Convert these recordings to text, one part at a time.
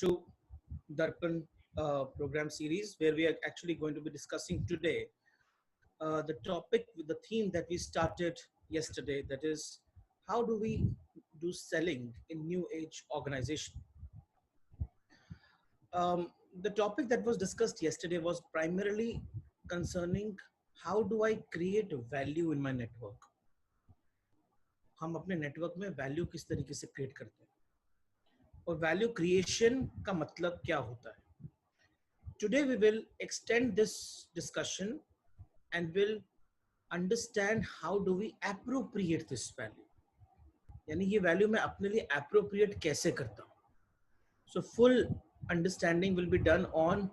to Darpan program series, where we are actually going to be discussing today the topic with the theme that we started yesterday, that is, how do we do selling in new age organization. The topic that was discussed yesterday was primarily concerning how do I create value in my network. हम अपने network में value किस तरीके से create करते हैं और value creation का मतलब क्या होता है. Today we will extend this discussion and will understand how do we appropriate this value. यानी ये वैल्यू मैं अपने लिए appropriate कैसे करता हूँ. So full understanding will be done on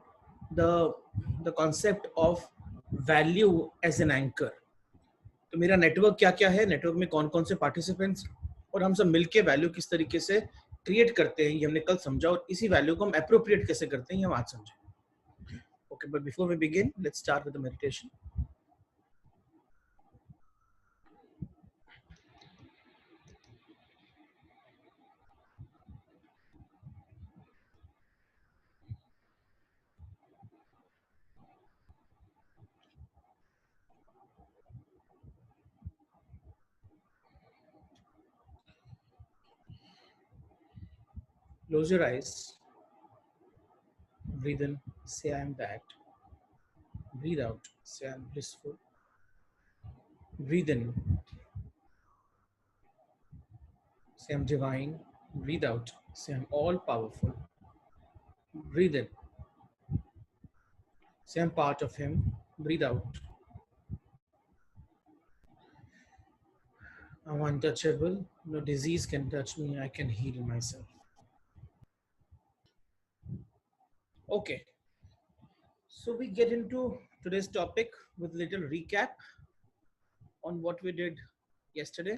the concept of value as an anchor. तो मेरा नेटवर्क क्या क्या है, नेटवर्क में कौन कौन से पार्टिसिपेंट्स और हम सब मिलके वैल्यू किस तरीके से क्रिएट करते हैं, ये हमने कल समझा, और इसी वैल्यू को हम अप्रोप्रिएट कैसे करते हैं ये हम आज समझें. Okay, but before we begin, let's start with the meditation. Close your eyes. Breathe in, say I am that. Breathe out, say I am blissful. Breathe in, say I am divine. Breathe out, say I am all powerful. Breathe in, say I am part of him. Breathe out, I am untouchable. No disease can touch me. I can heal myself. Okay, so we get into today's topic with a little recap on what we did yesterday,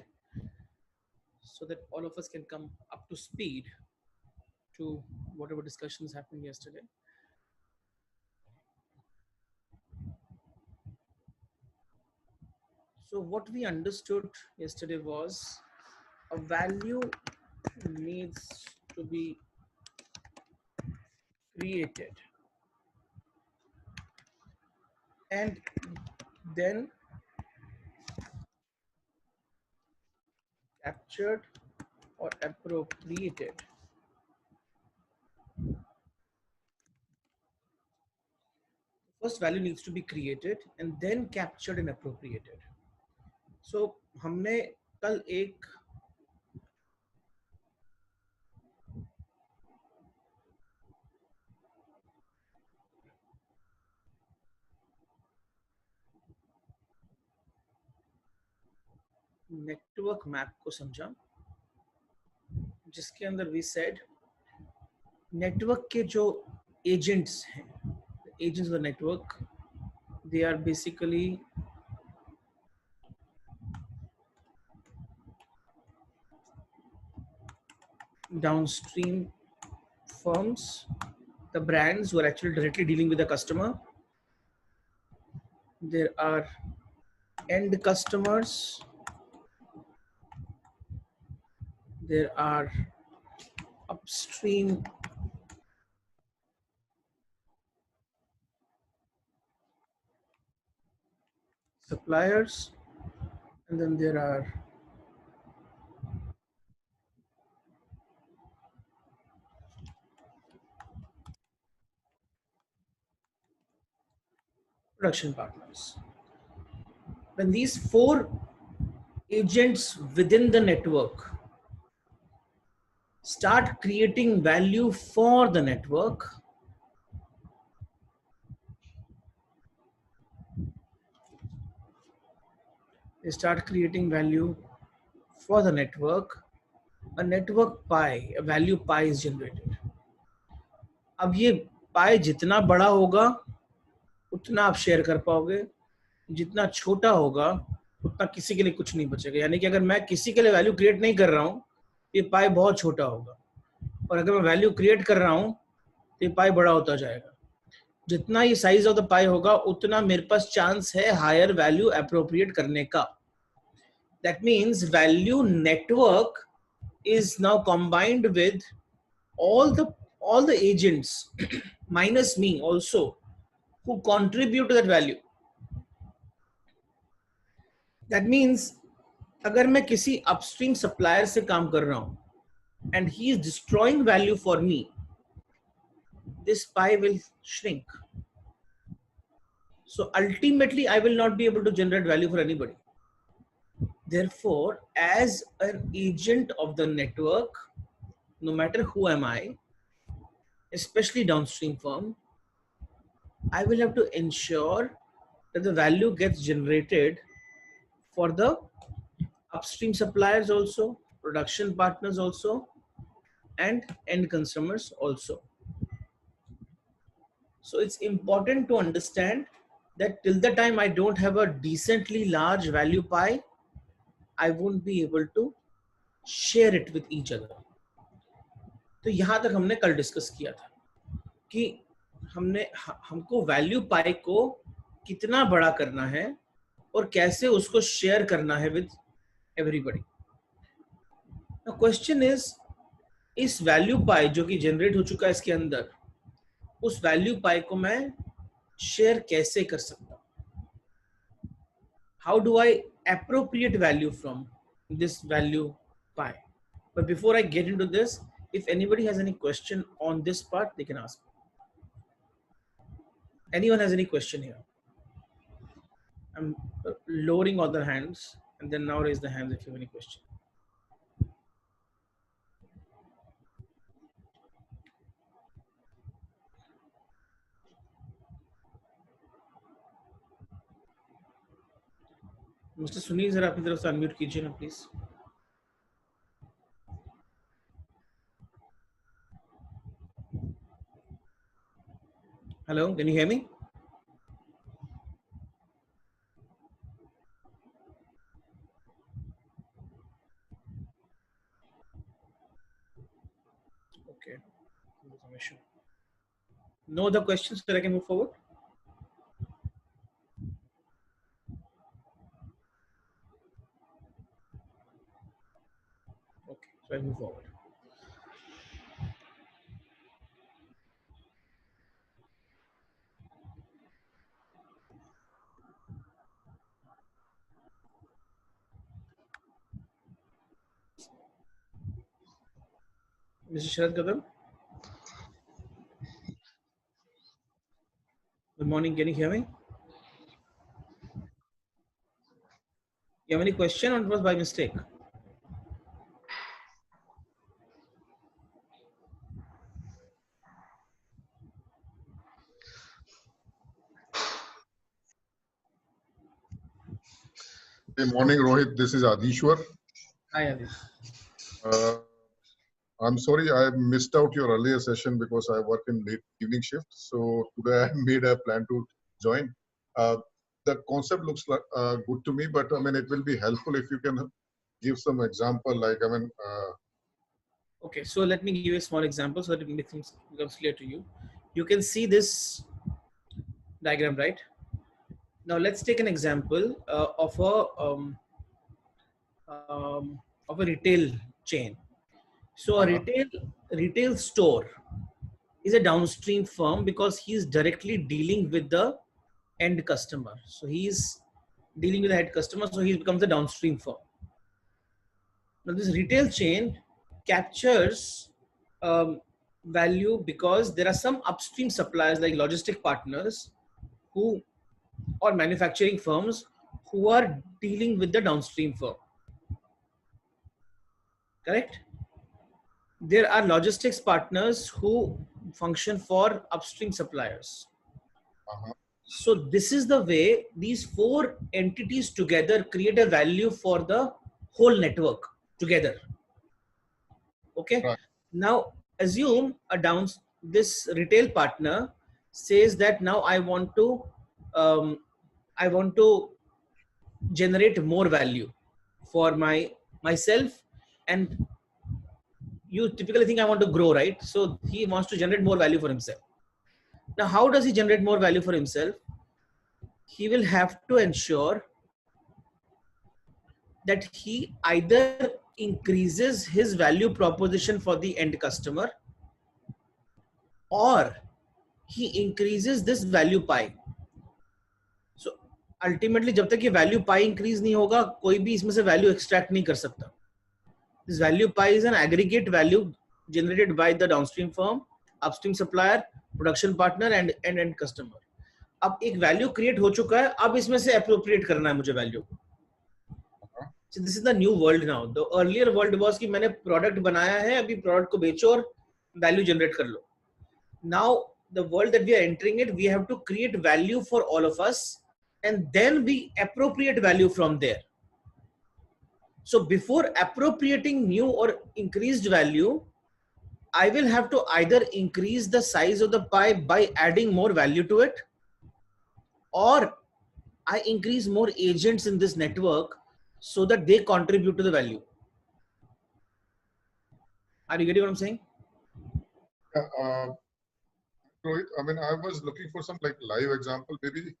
so that all of us can come up to speed to whatever discussions happened yesterday. So what we understood yesterday was a value needs to be created and then captured or appropriated. First value needs to be created and then captured and appropriated. So हमने कल एक network map को समझा, जिसके अंदर we said network के जो agents हैं, agents of the network, they are basically downstream firms, the brands who are actually directly dealing with the customer. There are end customers. There are upstream suppliers, and then there are production partners. When these four agents within the network start creating value for the network, they start creating value for the network, a network pie, a value pie is generated. अब ये पाई जितना बड़ा होगा उतना आप share कर पाओगे, जितना छोटा होगा उतना किसी के लिए कुछ नहीं बचेगा. यानी कि अगर मैं किसी के लिए वैल्यू क्रिएट नहीं कर रहा हूँ, ये पाई बहुत छोटा होगा, और अगर मैं वैल्यू क्रिएट कर रहा हूँ तो ये पाई बड़ा होता जाएगा. जितना ये साइज ऑफ द पाई होगा उतना मेरे पास चांस है हायर वैल्यू अप्रोप्रिएट करने का. That means value network is now combined with all all the agents minus me also who contribute to that value. That means अगर मैं किसी upstream supplier से काम कर रहा हूं and he is destroying value for me, this pie will shrink. So ultimately I will not be able to generate value for anybody. Therefore, as an agent of the network, no matter who am I, especially downstream firm, I will have to ensure that the value gets generated for the upstream suppliers also, production partners also, and end consumers also. So it's important to understand that till the time I don't have a decently large value pie, I won't be able to share it with each other. तो यहाँ तक हमने कल discuss किया था कि हमको value pi को कितना बड़ा करना है और कैसे उसको शेयर करना है विद एवरीबॉडी. क्वेश्चन इस वैल्यू पाई जो कि जनरेट हो चुका है इसके अंदर, उस वैल्यू पाई को मैं शेयर कैसे कर सकता हूँ? How do I appropriate value from this value pie? But before I get into this, if anybody has any question on this part, they can ask. Anyone has any question here? I'm lowering all the hands, and then now raise the hands if you have any question. Mr. Sunil, जरा अपनी तरफ से unmute कीजिए ना please. Hello, can you hear me? Okay, some issue. No other questions that I can move forward? Okay, so I'll move forward. Mr. Sharad Kadam. Good morning, can you hear me? You have any question or it was by mistake? Good morning, Rohit. This is Adishwar. Hi, Adish. I'm sorry I missed out your earlier session because I work in late evening shift. So today I made a plan to join. The concept looks like, good to me, but I mean, it will be helpful if you can give some example, like, I mean. Okay, so let me give you a small example so that it becomes clear to you. You can see this diagram, right? Now let's take an example of a retail chain. So a retail store is a downstream firm because he's directly dealing with the end customer. So he's dealing with the head customer, so he becomes a downstream firm. Now this retail chain captures value because there are some upstream suppliers like logistic partners who or manufacturing firms who are dealing with the downstream firm. Correct? There are logistics partners who function for upstream suppliers. So this is the way these four entities together create a value for the whole network together. Okay. Right. Now assume this retail partner says that now I want to generate more value for myself, and you typically think I want to grow, right? So he wants to generate more value for himself. Now, how does he generate more value for himself? He will have to ensure that he either increases his value proposition for the end customer, or he increases this value pie. So ultimately जब तक ये value pie increase नहीं होगा, कोई भी इसमें से value extract नहीं कर सकता. This value pie is an aggregate value generated by the downstream firm, upstream supplier, production partner and end customer. अब एक value create हो चुका है, अब इसमें से appropriate करना है मुझे value. So this is the new world now. The earlier world was कि मैंने product बनाया है, अभी product को बेचो और value generate कर लो. Now the world that we are entering it, we have to create value for all of us and then we appropriate value from there. So before appropriating new or increased value, I will have to either increase the size of the pie by adding more value to it, or I increase more agents in this network so that they contribute to the value. Are you getting what I'm saying? Yeah, Rohit, I mean, I was looking for some like live example. Maybe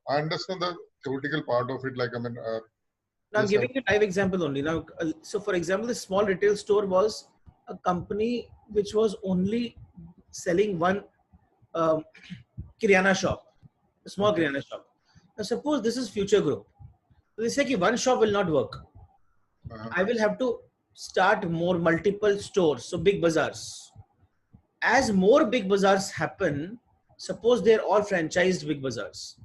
I understand the theoretical part of it. Like, I mean, Now I'm giving you a live example only. Now, so for example, this small retail store was a company which was only selling one Kirana shop, a small Kirana shop. Now suppose this is future growth. So they say that one shop will not work. I will have to start more multiple stores, so big bazaars. As more big bazaars happen, suppose they're all franchised big bazaars.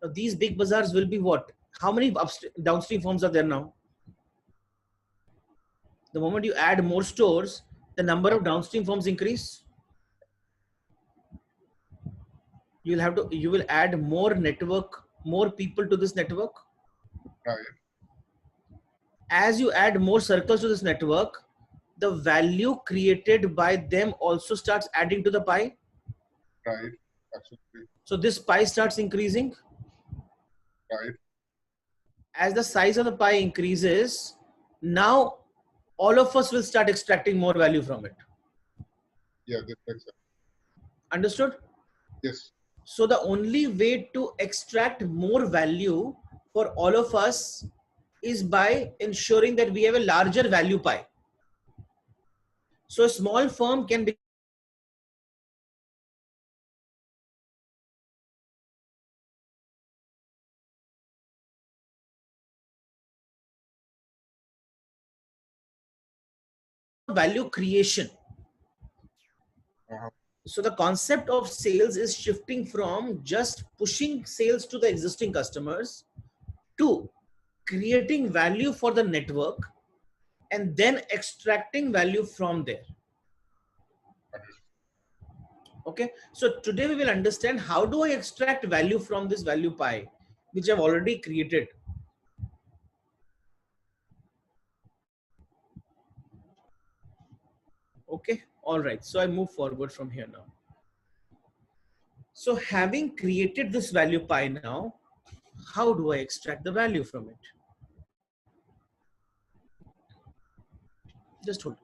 Now these big bazaars will be what? How many downstream firms are there now? The moment you add more stores, the number of downstream firms increase. You will add more network, more people to this network. Right. As you add more circles to this network, the value created by them also starts adding to the pie. Right. Absolutely. So this pie starts increasing. Right. As the size of the pie increases, now all of us will start extracting more value from it. Yeah, that makes sense. Understood? Yes. So the only way to extract more value for all of us is by ensuring that we have a larger value pie. So a small firm can be value creation. So the concept of sales is shifting from just pushing sales to the existing customers to creating value for the network and then extracting value from there. Okay, so today we will understand how do I extract value from this value pie, which I've already created. Okay, all right, so I move forward from here now. So having created this value pie now, how do I extract the value from it? Just hold.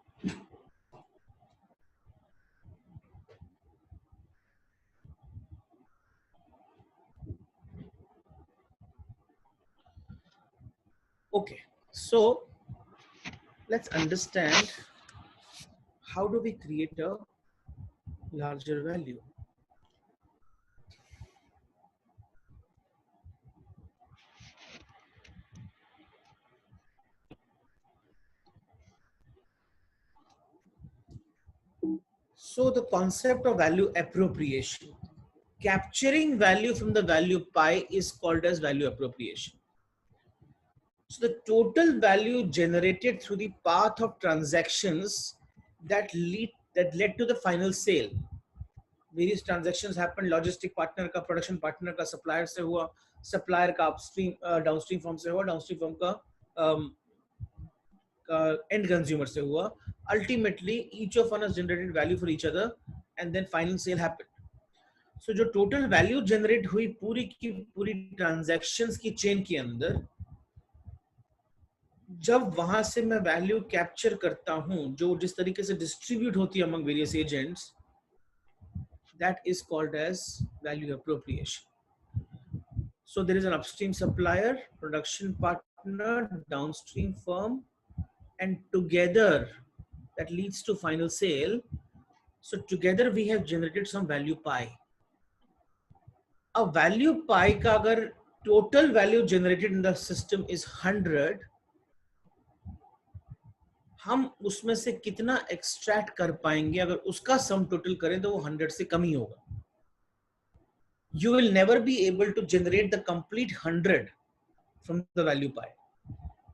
Okay, so let's understand how do we create a larger value. So the concept of value appropriation, capturing value from the value pie is called as value appropriation. So the total value generated through the path of transactions that led to the final sale. Various transactions happen, logistic partner का, production partner का, supplier से हुआ, supplier का upstream downstream firm से हुआ, downstream firm का end consumer से हुआ. Ultimately each of us generated value for each other and then final sale happened. So जो total value generate हुई पूरी की पूरी transactions की chain के अंदर, जब वहां से मैं वैल्यू कैप्चर करता हूं, जो जिस तरीके से डिस्ट्रीब्यूट होती है among various agents, that is called as value appropriation. So there is an upstream supplier, production partner, downstream firm, and together that leads to final sale. So together we have generated some value pie. A value pie का अगर total value generated in the system is 100, हम उसमें से कितना extract कर पाएंगे अगर उसका सम टोटल करें तो वो 100 से कम ही होगा. You will never be able to generate the complete 100 from the value pie.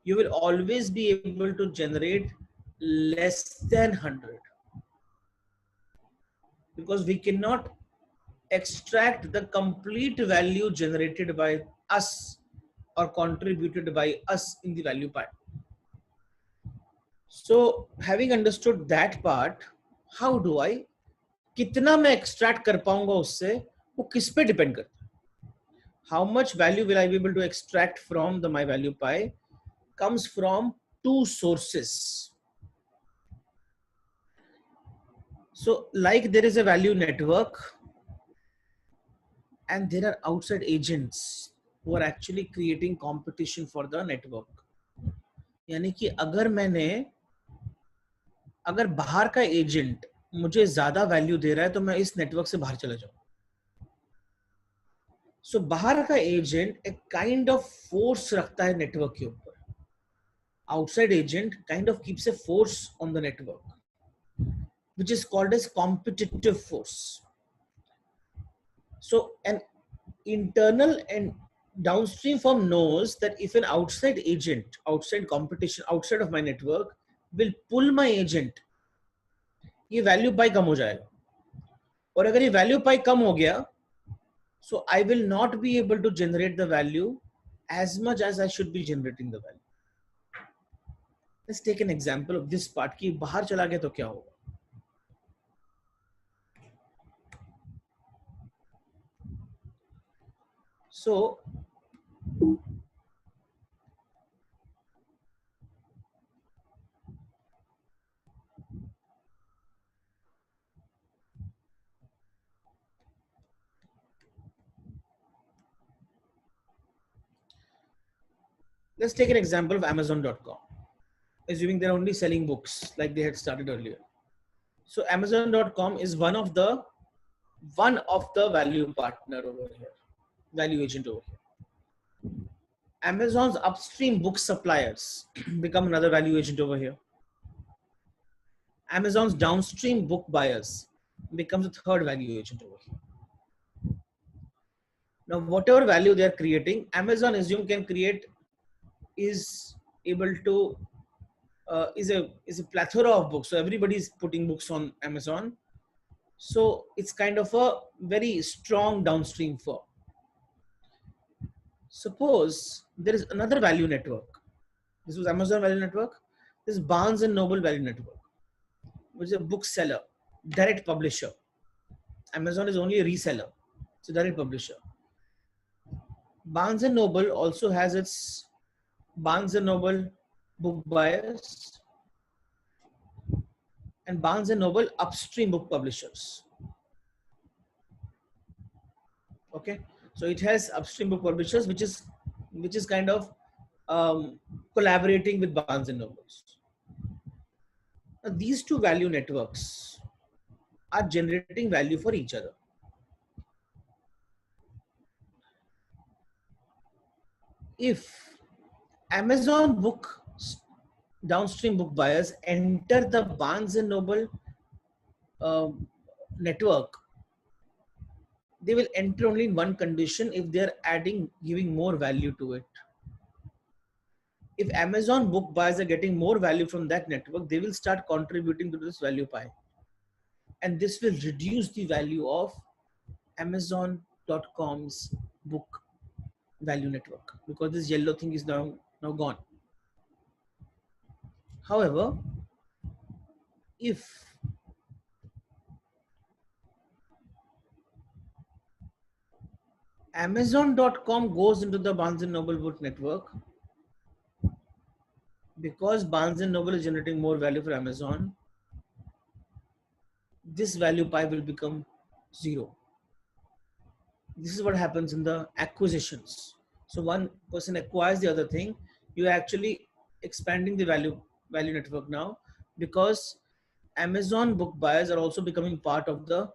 You will always be able to generate less than 100 because we cannot extract the complete value generated by us or contributed by us in the value pie. So having understood that part, how do I, कितना मैं extract कर पाऊंगा उससे, वो किस पे depend करता है. How much value will I be able to extract from the my value pie comes from two sources. So like there is a value network and there are outside agents who are actually creating competition for the network. यानी कि अगर बाहर का agent मुझे ज्यादा value दे रहा है तो मैं इस नेटवर्क से बाहर चला जाऊं. सो बाहर का एजेंट एक काइंड ऑफ फोर्स रखता है नेटवर्क के ऊपर. Outside agent kind of keeps a force on the network which is called as competitive force. So an internal and downstream firm knows that if an outside agent, outside competition, outside of my network will pull my agent, ये value pi कम हो जाएगा. और अगर ये value pi कम हो गया, so I will not be able to generate the value as much as I should be generating the value. Let's take an example of this part कि बाहर चला गया तो क्या होगा. So let's take an example of Amazon.com. Assuming they're only selling books like they had started earlier. So Amazon.com is one of the value partner over here, value agent over here. Amazon's upstream book suppliers become another value agent over here. Amazon's downstream book buyers becomes a third value agent over here. Now, whatever value they are creating, Amazon assume can create is able to is a plethora of books. So everybody is putting books on Amazon. So it's kind of a very strong downstream firm. Suppose there is another value network. This was Amazon value network. This is Barnes and Noble value network, which is a bookseller, direct publisher. Amazon is only a reseller. It's a direct publisher. Barnes and Noble also has its Barnes and Noble book buyers and Barnes and Noble upstream book publishers. Okay, so it has upstream book publishers, which is kind of collaborating with Barnes and Nobles. Now, these two value networks are generating value for each other. If Amazon book downstream book buyers enter the Barnes and Noble network, they will enter only in one condition: if they are giving more value to it. If Amazon book buyers are getting more value from that network, they will start contributing to this value pie. And this will reduce the value of Amazon.com's book value network because this yellow thing is now gone. However, if Amazon.com goes into the Barnes and Noble book network, because Barnes and Noble is generating more value for Amazon, this value pie will become zero. This is what happens in the acquisitions. So one person acquires the other thing. You're actually expanding the value network now because Amazon book buyers are also becoming part of the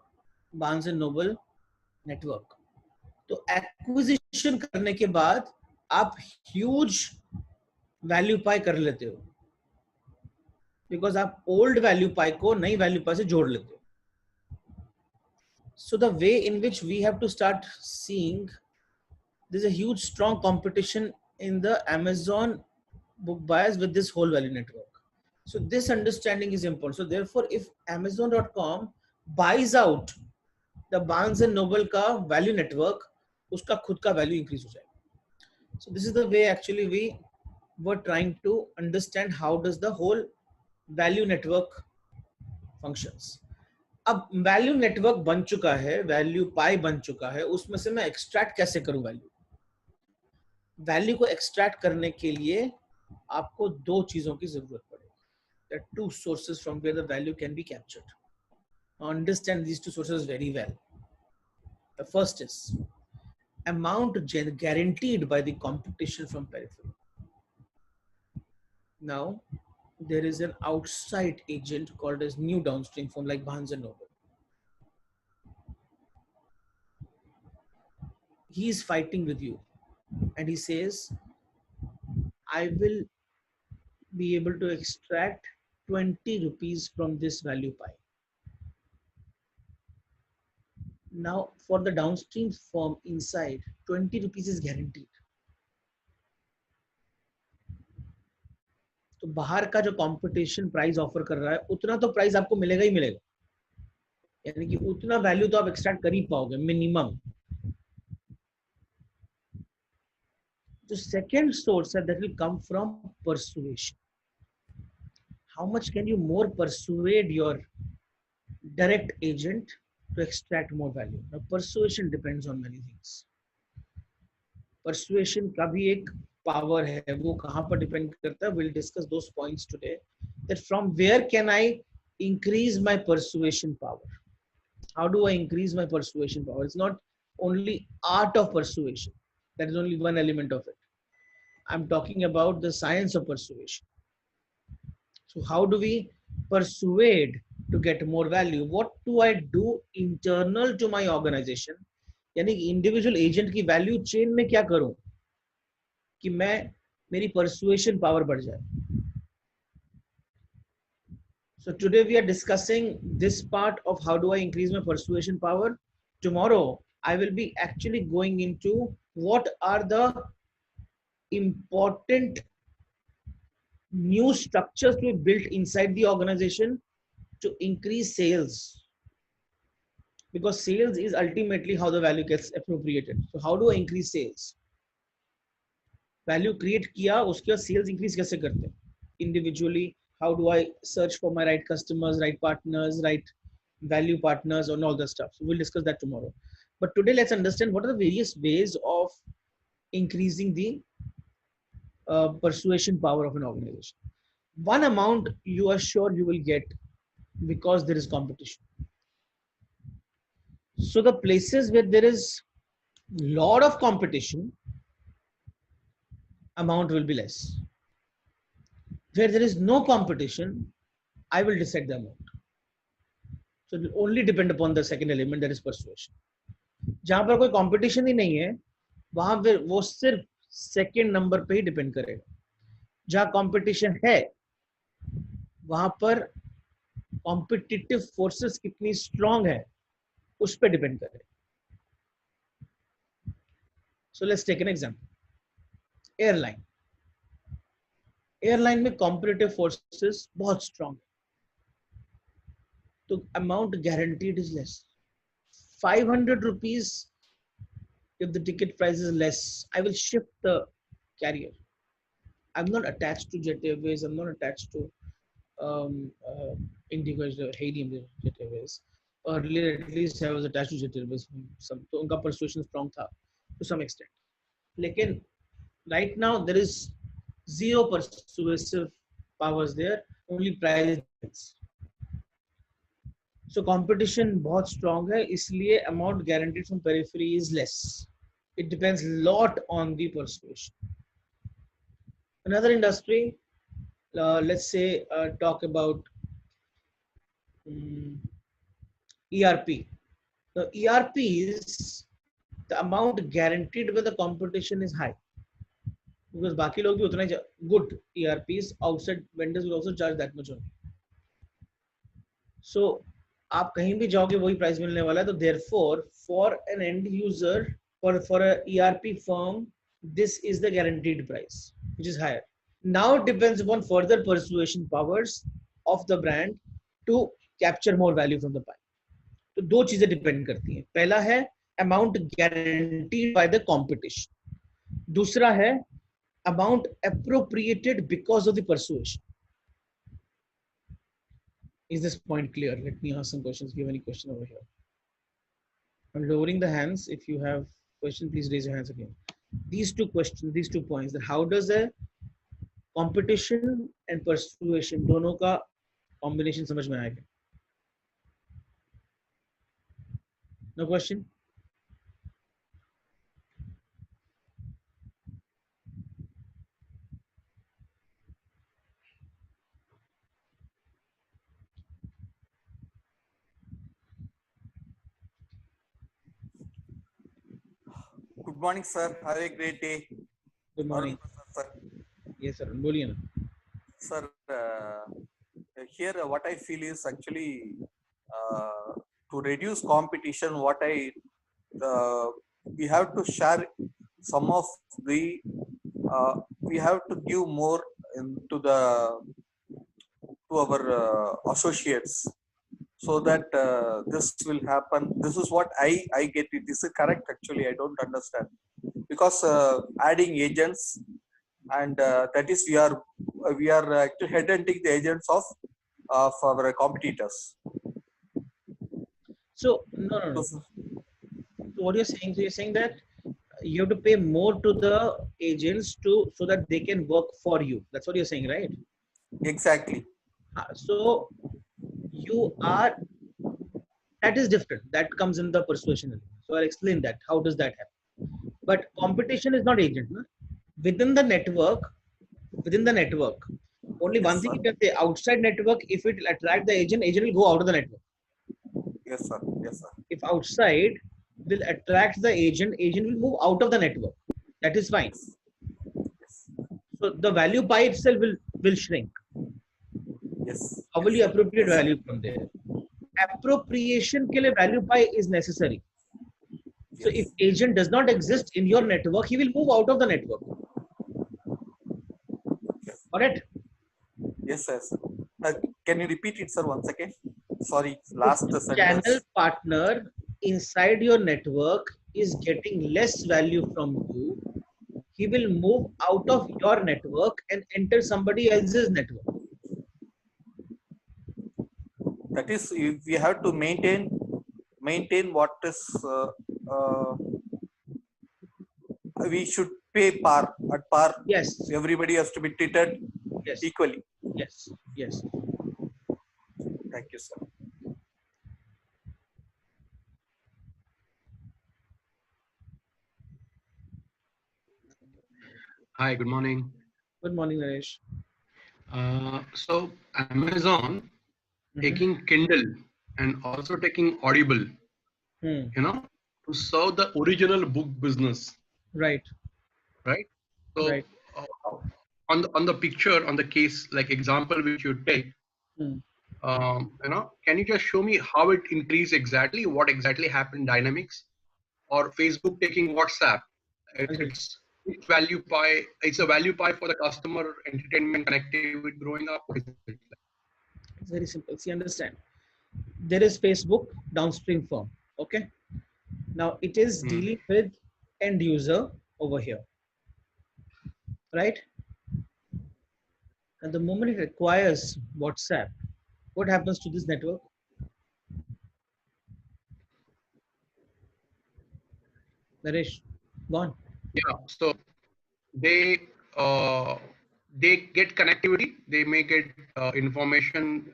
Barnes and Noble network. तो acquisition करने के बाद आप huge value pi कर लेते हो, because आप old value pi को नई वैल्यू पाई से जोड़ लेते हो. So the way in which we have to start seeing, there's a huge strong competition in the Amazon book buyers with this whole value network. So this understanding is important. So therefore, if Amazon.com buys out the Barnes and Noble का value network, उसका खुद का value increase हो जाएगा. So this is the way actually we were trying to understand how does the whole value network functions. अब value network बन चुका है, वैल्यू पाई बन चुका है, उसमें से मैं एक्सट्रैक्ट कैसे करूं वैल्यू. वैल्यू को एक्सट्रैक्ट करने के लिए आपको दो चीजों की जरूरत पड़ेगी. There are two sources from where the value can be captured. Understand these two sources very well. The first is amount guaranteed by the competition from periphery. Now there is an outside agent called as new downstream firm like Barnes and Noble. He is fighting with you and he says, I will be able to extract 20 rupees from this value pie. Now for the downstream firm inside, 20 rupees is guaranteed. तो बाहर का जो competition price offer कर रहा है उतना तो price आपको मिलेगा ही मिलेगा, यानी कि उतना वैल्यू तो आप एक्सट्रैक्ट कर ही पाओगे minimum. The second source that will come from persuasion. How much can you more persuade your direct agent to extract more value? Now persuasion depends on many things. Persuasion का भी एक power है, वो कहाँ पर depend करता है. We'll discuss those points today. That from where can I increase my persuasion power? How do I increase my persuasion power? It's not only art of persuasion. That is only one element of it. I'm talking about the science of persuasion. So how do we persuade to get more value? What do I do internal to my organization? यानी individual agent की value chain में क्या करूं कि मैं मेरी persuasion power बढ़ जाए. So today we are discussing this part of how do I increase my persuasion power. Tomorrow I will be actually going into what are the important new structures to be built inside the organization to increase sales, because sales is ultimately how the value gets appropriated. So how do I increase sales? Value create किया, उसके बाद sales increase कैसे करते हैं? Individually, how do I search for my right customers, right partners, right value partners, and all that stuff. So we'll discuss that tomorrow. But today let's understand what are the various ways of increasing the persuasion power of an organization. One amount you are sure you will get because there is competition. So the places where there is lot of competition, amount will be less. Where there is no competition, I will decide the amount. So it will only depend upon the second element, that is persuasion. जहां पर कोई competition ही नहीं है, वहां पे वो सिर्फ second number पे ही depend करेगा. जहां competition है, वहां पर competitive forces कितनी strong है, उस पे depend करेगा. So let's take an example. Airline. Airline में कॉम्पिटिटिव फोर्सेस बहुत स्ट्रांग है, तो amount guaranteed is less. 500 rupees if the ticket price is less, I will shift the carrier. I'm not attached to Jet Airways, I'm not attached to Indigo, Helium Jet Airways. Earlier at least I was attached to Jet Airways. तो उनका persuasion strong था to some extent. लेकिन right now there is zero persuasive powers there, only price. So competition बहुत strong है, इसलिए amount guaranteed from periphery is less. It depends a lot on the persuasion. Another industry, let's say talk about ERP. The ERP is the amount guaranteed when the competition is high. Because बाकी लोग भी उतना ही good ERPs outside vendors will also charge that much only. So आप कहीं भी जाओगे वही price मिलने वाला है. तो therefore for an end user for a ERP firm this is the guaranteed price which is higher. Now it depends upon further persuasion powers of the brand to capture more value from the pie. तो दो चीजें depend करती हैं. पहला है amount guaranteed by the competition. दूसरा है amount appropriated because of the persuasion. Is this point clear? Let me ask some questions. If you have any question over here. I'm lowering the hands. If you have question, please raise your hands again. These two questions, these 2 points, that how does a competition and persuasion दोनों का combination समझ में आएगा? No question? Good morning, sir. Have a great day. Good morning. Sir. Yes, sir. बोलिए ना. Sir, here what I feel is actually to reduce competition. We have to share some of the. We have to give more to our associates, so that this will happen. This is what I get it. This is correct. Actually, I don't understand, because adding agents, and that is we are actually headhunting the agents of our competitors. So no. So what you're saying? So you're saying that you have to pay more to the agents so that they can work for you. That's what you're saying, right? Exactly. So you are, that is different. That comes in the persuasion. So I'll explain that. How does that happen? But competition is not agent. No? Within the network, only one thing you can say, outside network, if it will attract the agent will go out of the network. Yes, sir. Yes, sir. If outside will attract the agent will move out of the network. That is fine. Yes. So the value pie itself will shrink. Yes. How will you appropriate Yes. value from there? Appropriation ke liye value pie is necessary. So if agent does not exist in your network, he will move out of the network. Correct? Yes, sir. Can you repeat it, sir, once again? Sorry, last If sentence. Channel partner inside your network is getting less value from you, he will move out of your network and enter somebody else's network. That is, we have to maintain what is we should pay at par. Yes. Everybody has to be treated equally. Yes. Yes. Thank you, sir. Hi, good morning. Good morning, Naresh. So Amazon taking Kindle and also taking Audible, to serve the original book business. Right. So right. On the picture, on the case, like example which you take, can you just show me how it increased exactly? What exactly happened? Dynamics, or Facebook taking WhatsApp? It's value pie. It's a value pie for the customer, entertainment, connectivity, growing up. It's very simple. See, understand. There is Facebook downstream firm. Okay. Now it is dealing with end user over here. Right. And the moment it requires WhatsApp, what happens to this network? Naresh, go on. Yeah. So they get connectivity. They may get information.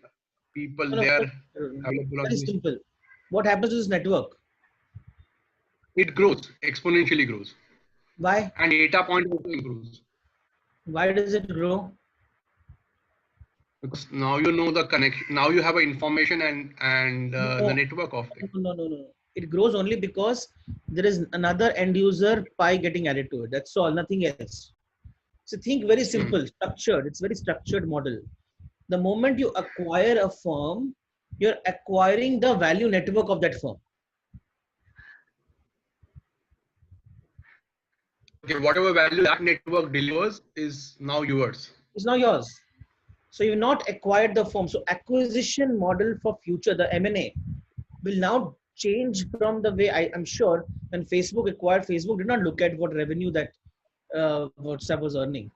People there. Very simple. What happens to this network? It grows, exponentially grows. Why? And data point also improves. Why does it grow? Because now you know the connection. Now you have a information and No, the network of no, things. no, no, no. It grows only because there is another end user pie getting added to it. That's all, nothing else. So think very simple, structured. It's very structured model. The moment you acquire a firm, you're acquiring the value network of that firm. Okay, whatever value that network delivers is now yours. It's not yours. So you've not acquired the firm. So acquisition model for future, the M&A, will now change from the way I'm sure when Facebook acquired, Facebook did not look at what revenue that WhatsApp was earning.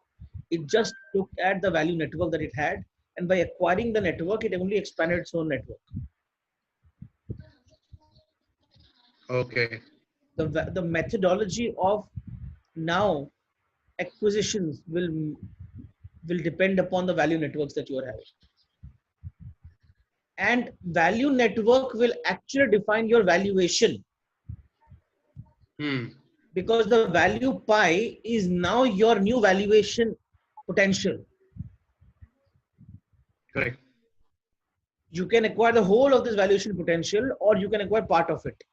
It just looked at the value network that it had, and by acquiring the network, it only expanded its own network. Okay. The methodology of now acquisitions will depend upon the value networks that you are having. And value network will actually define your valuation. Because the value pie is now your new valuation potential. Correct. You can acquire the whole of this valuation potential, or you can acquire part of it.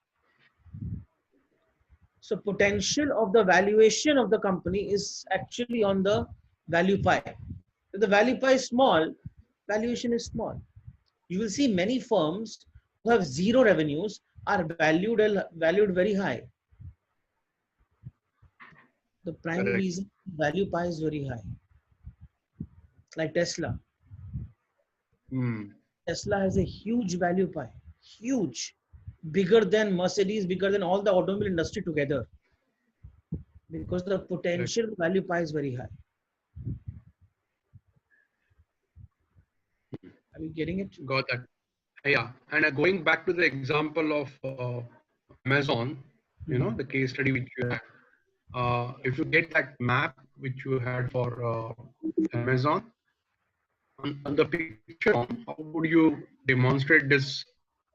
So potential of the valuation of the company is actually on the value pie. If the value pie is small, valuation is small. You will see many firms who have zero revenues are valued very high. The primary Correct. reason value pie is very high. Like Tesla. Tesla has a huge value pie, huge, bigger than Mercedes, bigger than all the automobile industry together, because the potential value pie is very high. Are you getting it? Got that. Yeah. And going back to the example of Amazon, you know, the case study which you had. If you get that map which you had for Amazon, on the picture, how would you demonstrate this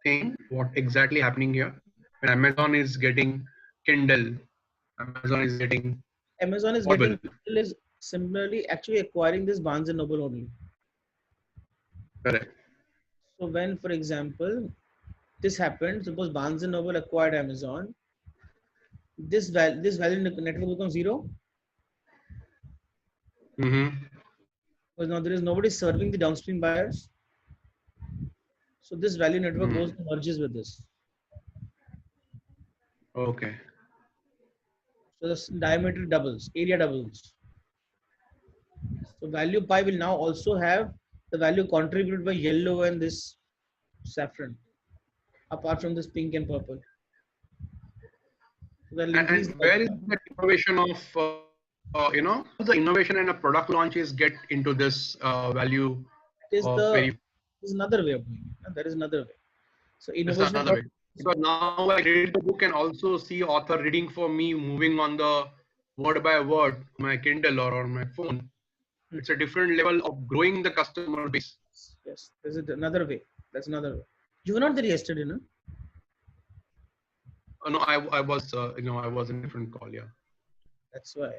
thing? What exactly happening here? When Amazon is getting Kindle, Amazon is getting Amazon is Audible. getting is similarly actually acquiring this Barnes and Noble only. Correct. So when, for example, this happened, suppose Barnes and Noble acquired Amazon, this value network becomes zero. Because now there is nobody serving the downstream buyers. So this value network goes and merges with this. Okay. So the diameter doubles, area doubles. So value pie will now also have the value contributed by yellow and this saffron, apart from this pink and purple. So And where is the innovation of you know, the innovation and a product launches get into this value? There's another way of doing it. There is another way. So innovation. Another way. So now I read the book and also see author reading for me, moving on the word by word on my Kindle or on my phone. It's a different level of growing the customer base. Yes, there's another way. That's another way. You were not there yesterday, no? No, I was you know, I was in a different call. Yeah. That's why.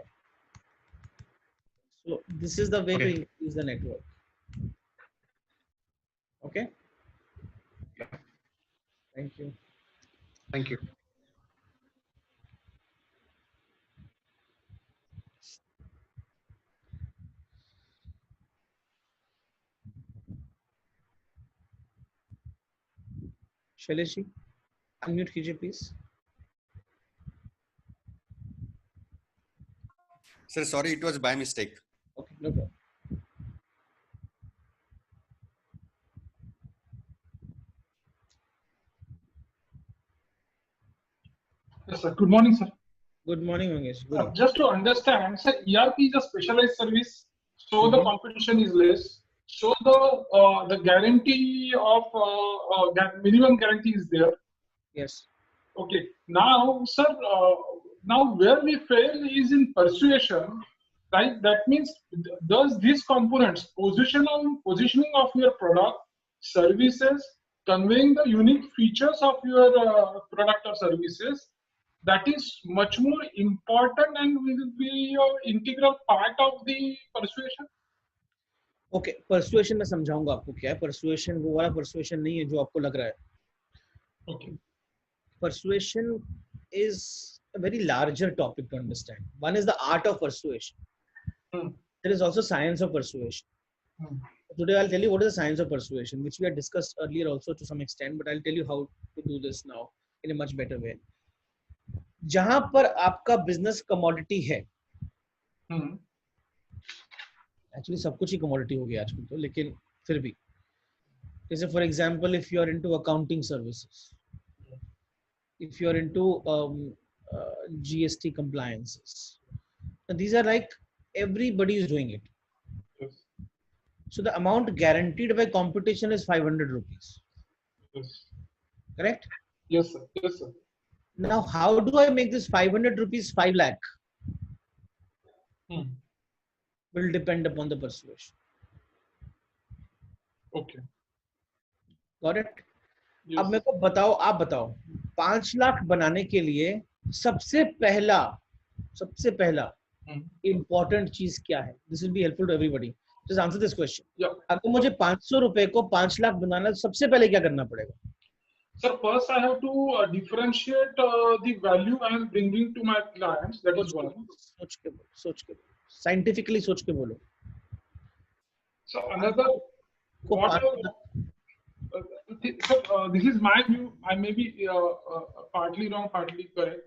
So this is the way to increase the network. Okay. Yeah. Thank you. Thank you. Shailesh ji, unmute कीजिए please. Sir, sorry, it was by mistake. Okay, no problem. Yes, sir. Good morning, sir. Good morning, Mangesh. Just to understand, sir, ERP is a specialized service, so the competition is less. So the guarantee of minimum guarantee is there. Yes. Okay. Now, sir, now where we fail is in persuasion, right? That means does these components positioning of your product, services, conveying the unique features of your product or services, that is much more important and will be an integral part of the persuasion. Okay, persuasion में समझाऊंगा आपको क्या है persuasion. वो वाला persuasion नहीं है जो आपको लग रहा है। Okay. Persuasion is a very larger topic to understand. One is the art of persuasion. Hmm. There is also science of persuasion. Hmm. Today I'll tell you what is the science of persuasion, which we had discussed earlier also to some extent, but I'll tell you how to do this now in a much better way. जहां पर आपका business commodity है, Hmm. Actually सब कुछ ही commodity हो गया आजकल तो, लेकिन फिर भी जैसे for example if you are into accounting services, if you're into GST compliances, these are like everybody is doing it. Yes. So the amount guaranteed by competition is 500 rupees. Yes. Correct? Yes, sir. Yes, sir. Now, how do I make this 500 rupees 5 lakh? Hmm. Will depend upon the persuasion. Okay. Got it? Yes. अब मेरे को बताओ, आप बताओ 5 लाख बनाने के लिए सबसे पहला Hmm. इंपॉर्टेंट चीज क्या है? This will be helpful to everybody. Just answer this question. Yeah. अगर मुझे 500 रुपए को 5 लाख बनाना है, सबसे पहले क्या करना पड़ेगा? Sir, first I have to differentiate the value I am bringing to my clients. That is one. सोच के बोलो, साइंटिफिकली सोच के बोलो. So another, को what 5 lakh sir, this is my view. I may be partly wrong, partly correct.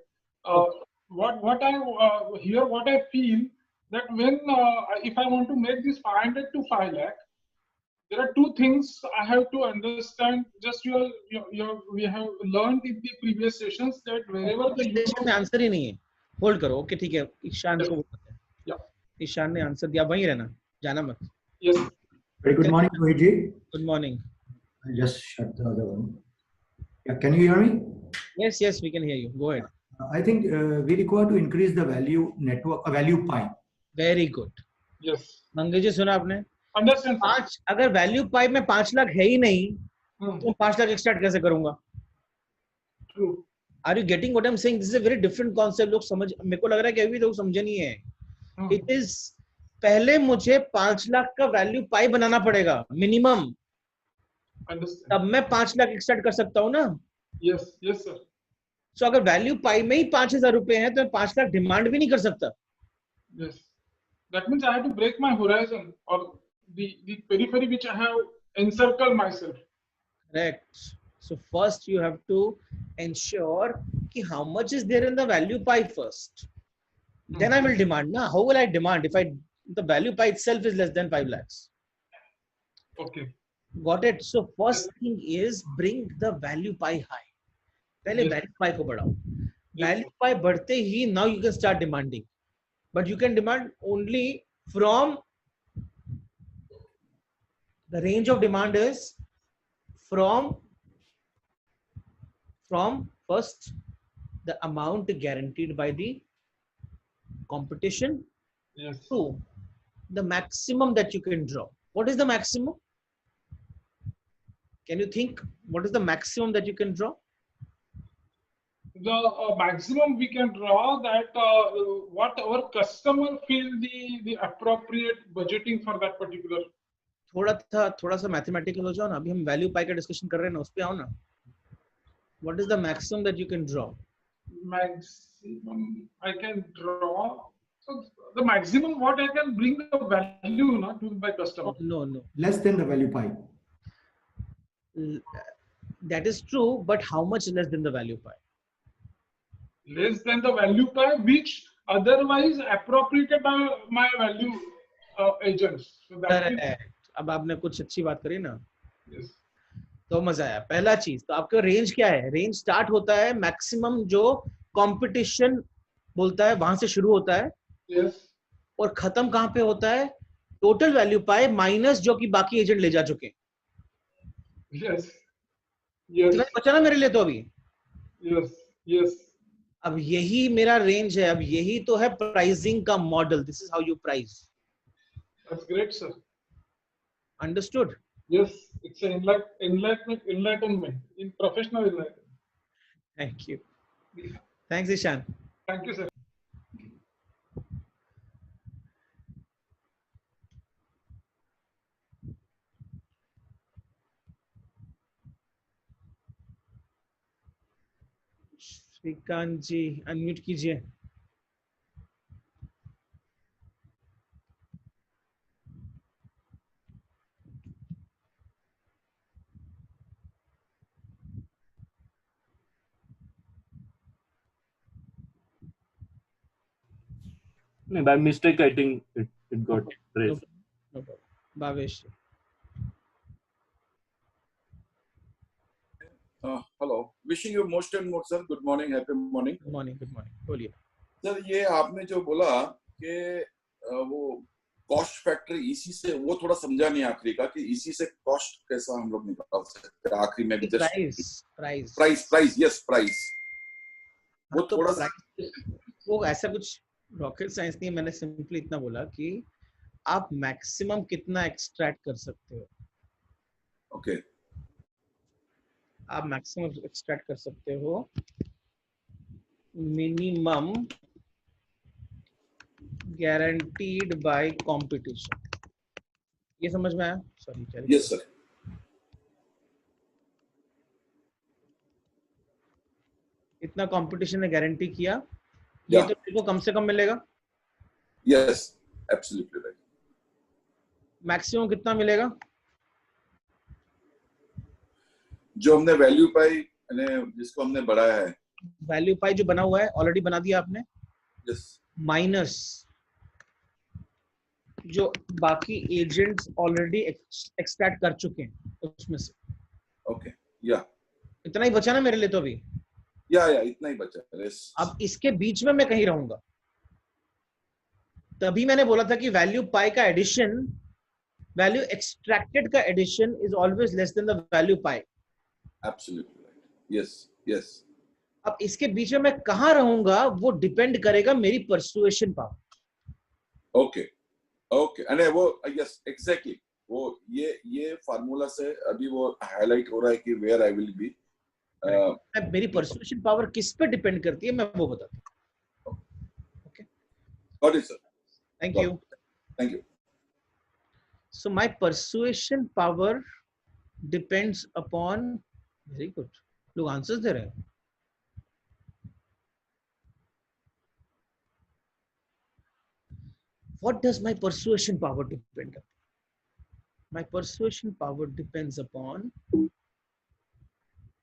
What I hear, what I feel, that when if I want to make this 500 to 5 lakh, there are two things I have to understand. Just we have learned in the previous sessions that wherever the में answer ही नहीं है. Hold करो. Okay ठीक है, ईशान को बोलते हैं. Yeah. Ishan ने आंसर दिया, वहीं रहना, जाना मत. Yes. Very good morning, Rohit ji. Good morning. I just shut the other one. Yeah, can you hear me? Yes, we can hear you. Go ahead. I think we require to increase the value network, value pie. Very good. Yes. Mangesh ji, सुना आपने? Understand. Sir. 5, अगर value pi में 5 लाख है ही नहीं, तो 5 lakh extract कैसे करूंगा? True. Are you getting what I am saying? This is a very different concept. लोग समझ, मेरे को लग रहा है कि अभी लोग समझे नहीं है. इट इज, पहले मुझे 5 लाख का वैल्यू पाई बनाना पड़ेगा मिनिमम, Understand. तब मैं 5 लाख एक्सट्रैक्ट कर सकता हूँ ना. Yes. Yes, sir. सो अगर वैल्यू पाई में ही 5,000 रुपए है, तो मैं 5 लाख डिमांड भी नहीं कर सकता. Yes. That means I have to break my horizon or the periphery which I have encircled myself. Correct. So first you have to ensure कि how much is there in the value pie first. Then I will demand. Na, how will I demand if the value pie itself is less than 5 lakhs? Okay. Got it? So first thing is bring the value pie high. पहले Yes. value pie को बढ़ाओ. Yes. Value pie बढ़ते ही now you can start demanding. But you can demand only from, the range of demand is from first the amount guaranteed by the competition Yes. to the maximum that you can draw. What is the maximum? Can you think what is the maximum that you can draw? The maximum we can draw that what our customer feel the appropriate budgeting for that particular. थोड़ा सा mathematical हो जाओ ना. अभी हम value pie का discussion कर रहे हैं ना, उस पे आओ ना. What is the maximum that you can draw? Maximum I can draw. So the maximum what I can bring the value not to my customer. No. Less than the value pie. That is true, but how much less than the value pie? Less than the value pie which otherwise appropriated by my value agents. So that is, Correct. अब आपने कुछ अच्छी बात करी ना, yes. तो मजा आया. पहला चीज तो आपका रेंज क्या है? रेंज स्टार्ट होता है मैक्सिमम जो कंपटीशन बोलता है, वहां से शुरू होता है. Yes. और खत्म कहां पे होता है? टोटल वैल्यू पाए माइनस जो कि बाकी एजेंट ले जा चुके हैं. Yes. Yes. बचा ना मेरे लिए तो अभी. Yes. Yes. अब यही मेरा रेंज है. अब यही तो है प्राइसिंग का model. This is how you price. That's great, sir. Understood? Yes, it's an enlightenment in professional enlightenment. Thank you. Thanks, Ishan. Thank you, sir. Shrikant ji unmute कीजिए. By mistake, I think it got raised. No problem. Bhavesh. Hello, wishing you most and most sir. Good morning, happy morning. Good morning. Good morning. बोलिए sir, ये आपने जो बोला कि वो cost factor इसी से, वो थोड़ा समझा नहीं आखिरी का, कि इसी से कॉस्ट कैसा हम लोग निकाल सकते हैं आखिरी में. Price yes, price. वो तो थोड़ा सा वो ऐसा कुछ रॉकेट साइंस नहीं है. मैंने सिंपली इतना बोला कि आप मैक्सिमम कितना एक्सट्रैक्ट कर सकते हो. ओके. आप मैक्सिमम एक्सट्रैक्ट कर सकते हो मिनिमम गारंटीड बाय कंपटीशन. ये समझ में आया? सॉरी. Yes sir. इतना कंपटीशन ने गारंटी किया, ये तो मेरे को कम से कम मिलेगा. Yes, absolutely right. मैक्सिमम कितना मिलेगा? जो हमने वैल्यू पाई, जिसको हमने बढ़ाया है. वैल्यू पाई जो बना हुआ है, ऑलरेडी बना दिया आपने. यस. माइनस जो बाकी एजेंट्स ऑलरेडी एक्सट्रैक्ट कर चुके हैं उसमें से. ओके. या इतना ही बचा ना मेरे लिए तो अभी. या इतना ही बचा. अब इसके बीच में मैं कहीं रहूंगा. तभी मैंने बोला था कि वैल्यू पाई का एडिशन, वैल्यू एक्सट्रैक्टेड का addition is always less than the value pie. Absolutely right. Yes. अब इसके बीच में मैं कहां रहूंगा वो डिपेंड करेगा मेरी परसुएशन पावर. ओके. अरे वो यस एग्जैक्टली, वो ये फार्मूला से अभी वो हाईलाइट हो रहा है कि वेयर आई विल बी. मेरी परसुएशन पावर किस पे डिपेंड करती है, मैं वो बताता हूं. Okay, got it sir. Thank you. So my persuasion power depends upon, very good, लोग आंसर्स दे रहे हैं. What does my persuasion power depend upon? My persuasion power depends upon,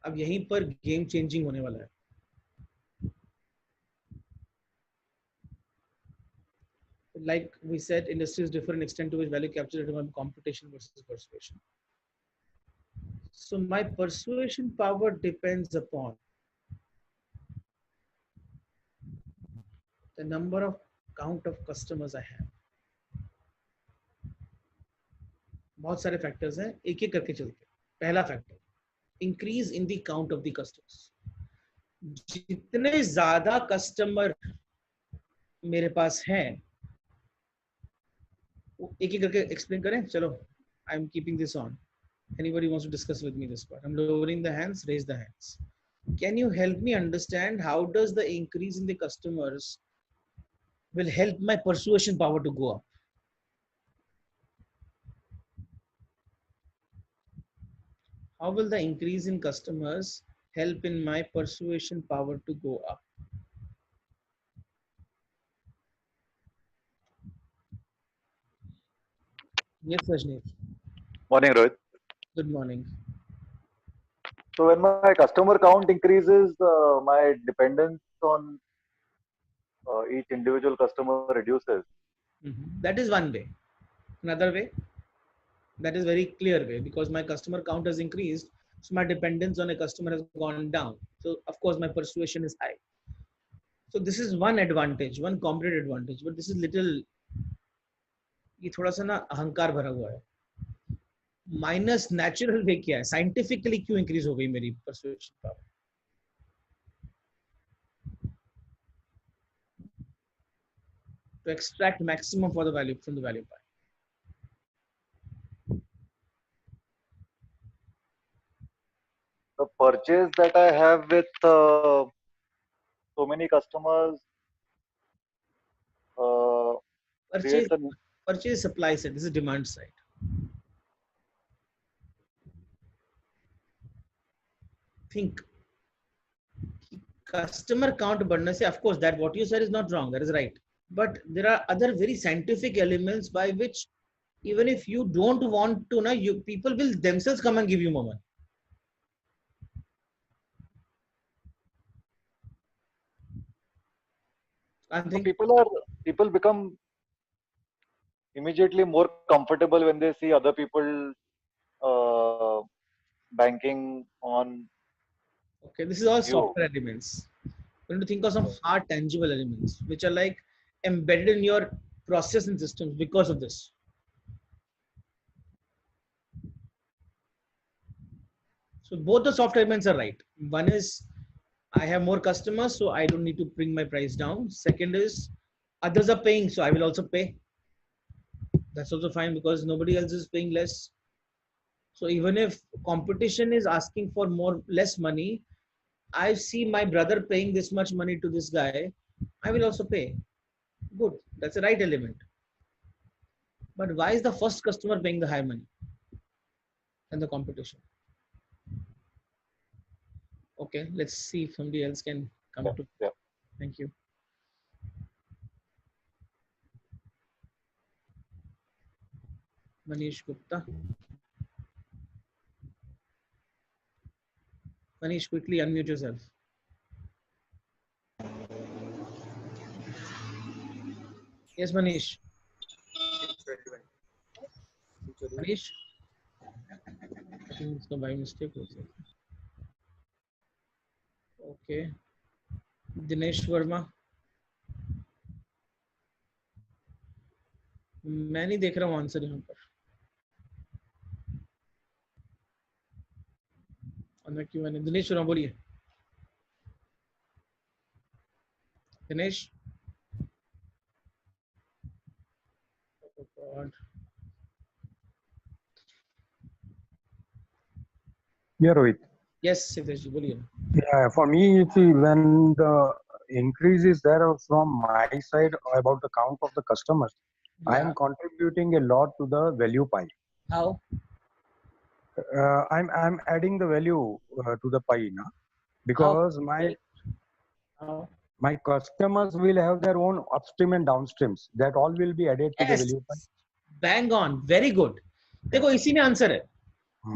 अब यहीं पर गेम चेंजिंग होने वाला है. Like we said, industries differ in extent to which value capture is determined by competition versus persuasion. So my persuasion power depends upon the number of count of customers I have. बहुत सारे factors हैं, एक एक करके चलते हैं. पहला factor, increase in the count of the customers. जितने ज्यादा कस्टमर मेरे पास हैं, एक एक करके एक्सप्लेन करें. चलो, I am keeping this on. Anybody wants to discuss with me this part? I'm lowering the hands. Raise the hands. Can you help me understand how does the increase in the customers will help my persuasion power to go up? How will the increase in customers help in my persuasion power to go up? Yes, Rajneesh. Morning, Rohit. Good morning. So when my customer count increases, my dependence on each individual customer reduces. That is one way. Another way, that is very clear way, because my customer count has increased, so my dependence on a customer has gone down. So of course my persuasion is high. So this is one advantage, one competitive advantage, but this is little, ये थोड़ा सा ना अहंकार भरा हुआ है. Minus natural way क्या है, साइंटिफिकली क्यों इंक्रीज हो गई मेरी persuasion power? To extract maximum for the value from the value pie. The purchase that I have with so many customers Purchase supply side. This is demand side. Think customer count बढ़ने से, of course, that what you said is not wrong. That is right. But there are other very scientific elements by which even if you don't want to, people will themselves come and give you more money. So people become immediately more comfortable when they see other people banking on. Okay, this is all software elements. You need to think of some hard, tangible elements which are like embedded in your process and systems because of this. So both the software elements are right. One is I have more customers, so I don't need to bring my price down. Second is others are paying, so I will also pay. That's also fine because nobody else is paying less. So even if competition is asking for less money, I see my brother paying this much money to this guy, I will also pay. Good, that's the right element. But why is the first customer paying the higher money than the competition? Okay, let's see if somebody else can come to. Yeah. Thank you. Manish Gupta. Manish, quickly unmute yourself. Yes, Manish. Manish? I think it's by mistake also. Okay. Dinesh Verma. मैं नहीं देख रहा हूँ answer यहाँ पर. क्यों नहीं? दिनेश वर्मा बोलिए. Dinesh. Oh God. Yeah, Rohit. Yes, Siddesh, बोलिए. Yeah, for me, see, when the increase is there from my side about the count of the customers, I am contributing a lot to the value pie. How? I'm adding the value to the pie now, because my customers will have their own upstream and downstreams. That all will be added to the value pie. Bang on, very good. देखो इसी में answer है.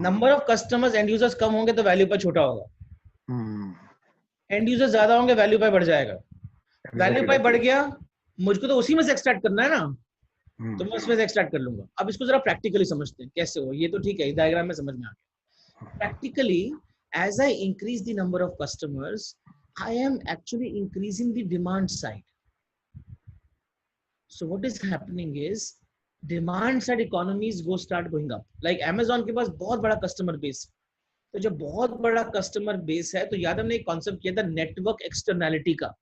Number of customers and users कम होंगे तो value पर छोटा होगा. एंड यूजर्स ज्यादा होंगे वैल्यू पर बढ़ जाएगा. वैल्यू पर बढ़ गया, मुझको तो उसी में से एक्सट्रैक्ट करना है ना, तो मैं उसमें से एक्सट्रैक्ट कर लूंगा. अब इसको जरा प्रैक्टिकली समझते हैं कैसे हो. ये तो ठीक है, डायग्राम में समझ में आ गया. Practically as I increase the number of customers, I am actually increasing the demand side. So what is happening is demand side economies go start going up. Like Amazon के पास बहुत बड़ा कस्टमर बेस है. तो जब बहुत बड़ा customer base है तो याद हमने एक कॉन्सेप्ट किया था नेटवर्क एक्सटर्नैलिटी का.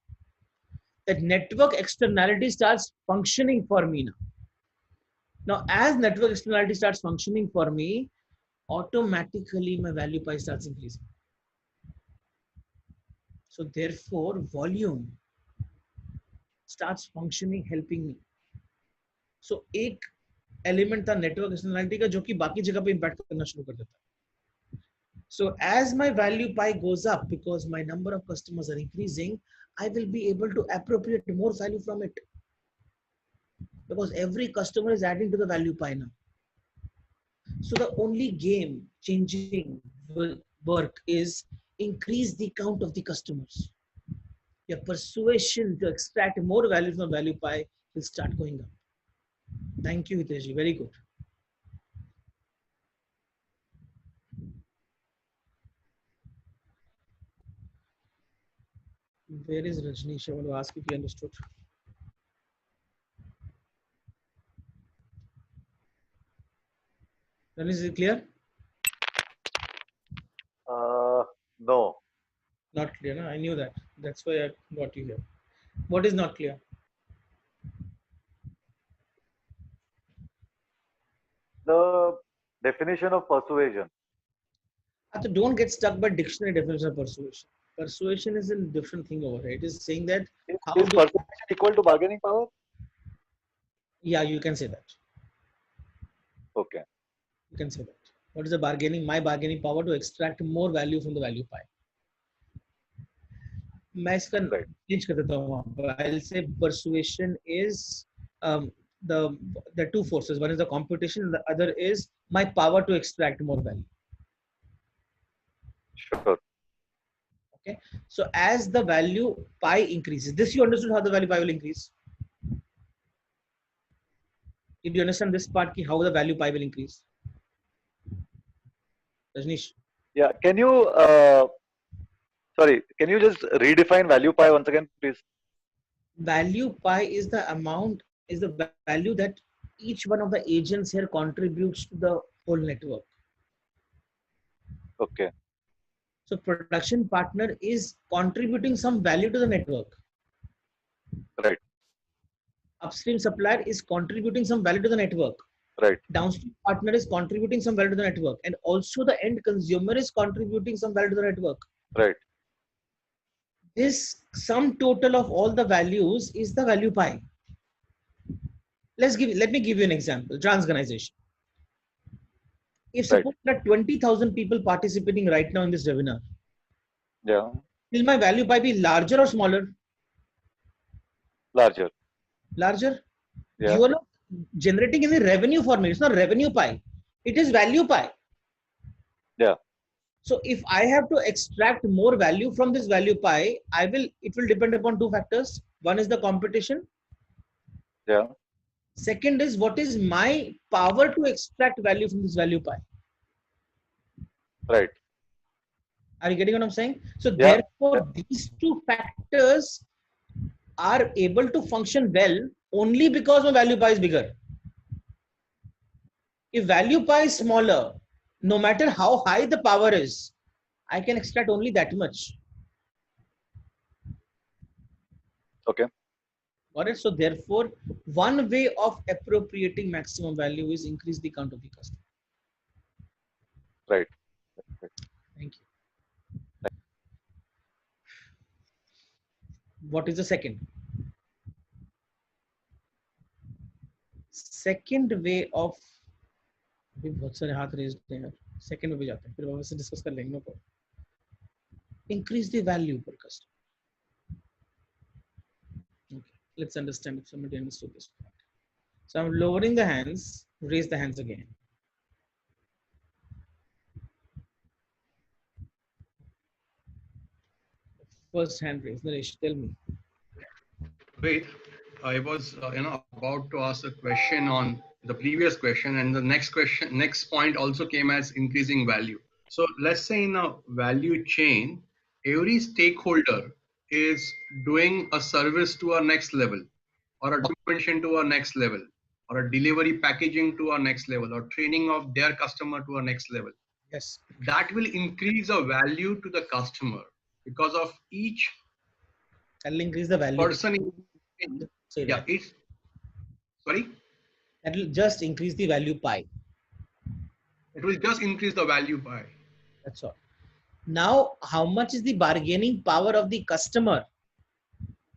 That network externality starts functioning for me now. Now, as network externality starts functioning for me, automatically my value pie starts increasing. So therefore, volume starts functioning, helping me. So एक element था network externality का जो कि बाकी जगह पे impact करना शुरू कर देता है. So as my value pie goes up, because my number of customers are increasing, I will be able to appropriate more value from it, because every customer is adding to the value pie now. So the only game changing work is increase the count of the customers. Your persuasion to extract more value from the value pie will start going up. Thank you, Hitesh. Very good. Where is Rajnish? I want to ask if you understood. Rajnish, is it clear? No. Not clear, no? I knew that. That's why I got you here. What is not clear? The definition of persuasion. So don't get stuck by dictionary definition of persuasion. Persuasion is a different thing over here. It is saying that is persuasion equal to bargaining power? Yeah, you can say that. Okay. You can say that. What is the bargaining? My bargaining power to extract more value from the value pie. मैं इसका change कर देता हूँ वहाँ पर. I'll say persuasion is the two forces. One is the competition, and the other is my power to extract more value. Sure. Okay. So as the value pie increases, this you understood how the value pie will increase. Did you understand this part? Ki how the value pie will increase? Rajnish. Yeah. Can you sorry? Can you just redefine value pie once again, please? Value pie is the amount, is the value that each one of the agents here contributes to the whole network. Okay. So production partner is contributing some value to the network. Right. Upstream supplier is contributing some value to the network. Right. Downstream partner is contributing some value to the network, and also the end consumer is contributing some value to the network. Right. This sum total of all the values is the value pie. Let me give you an example. TransGanization. If suppose there are 20,000 people participating right now in this webinar, yeah, will my value pie be larger or smaller? Larger. Larger. Yeah. You are not generating any revenue for me. It's not revenue pie. It is value pie. Yeah. So if I have to extract more value from this value pie, it will depend upon two factors. One is the competition. Yeah. Second is what is my power to extract value from this value pie. Right. Are you getting what I'm saying? So yeah. Therefore, these two factors are able to function well only because my value pie is bigger. If value pie is smaller, no matter how high the power is, I can extract only that much. Okay. Got it? So therefore, one way of appropriating maximum value is increase the count of the customer. Right. Thank you. What is the second? Second way of बहुत सारे हाथ raised हैं. Second way पे जाते हैं. फिर वापस से discuss कर लेंगे. Increase the value per customer. Okay. Let's understand if somebody understood this part. So I'm lowering the hands. Raise the hands again. First hand raised. Naresh, tell me. Wait, I was about to ask a question on the previous question, and the next point also came as increasing value. So let's say in a value chain, every stakeholder is doing a service to our next level, or a documentation to our next level, or a delivery packaging to our next level, or training of their customer to our next level. Yes. That will increase the value to the customer because of each I'll increase the value. person. Yeah, it's sorry. That will just increase the value pie. It will just increase the value pie. That's all. Now, how much is the bargaining power of the customer?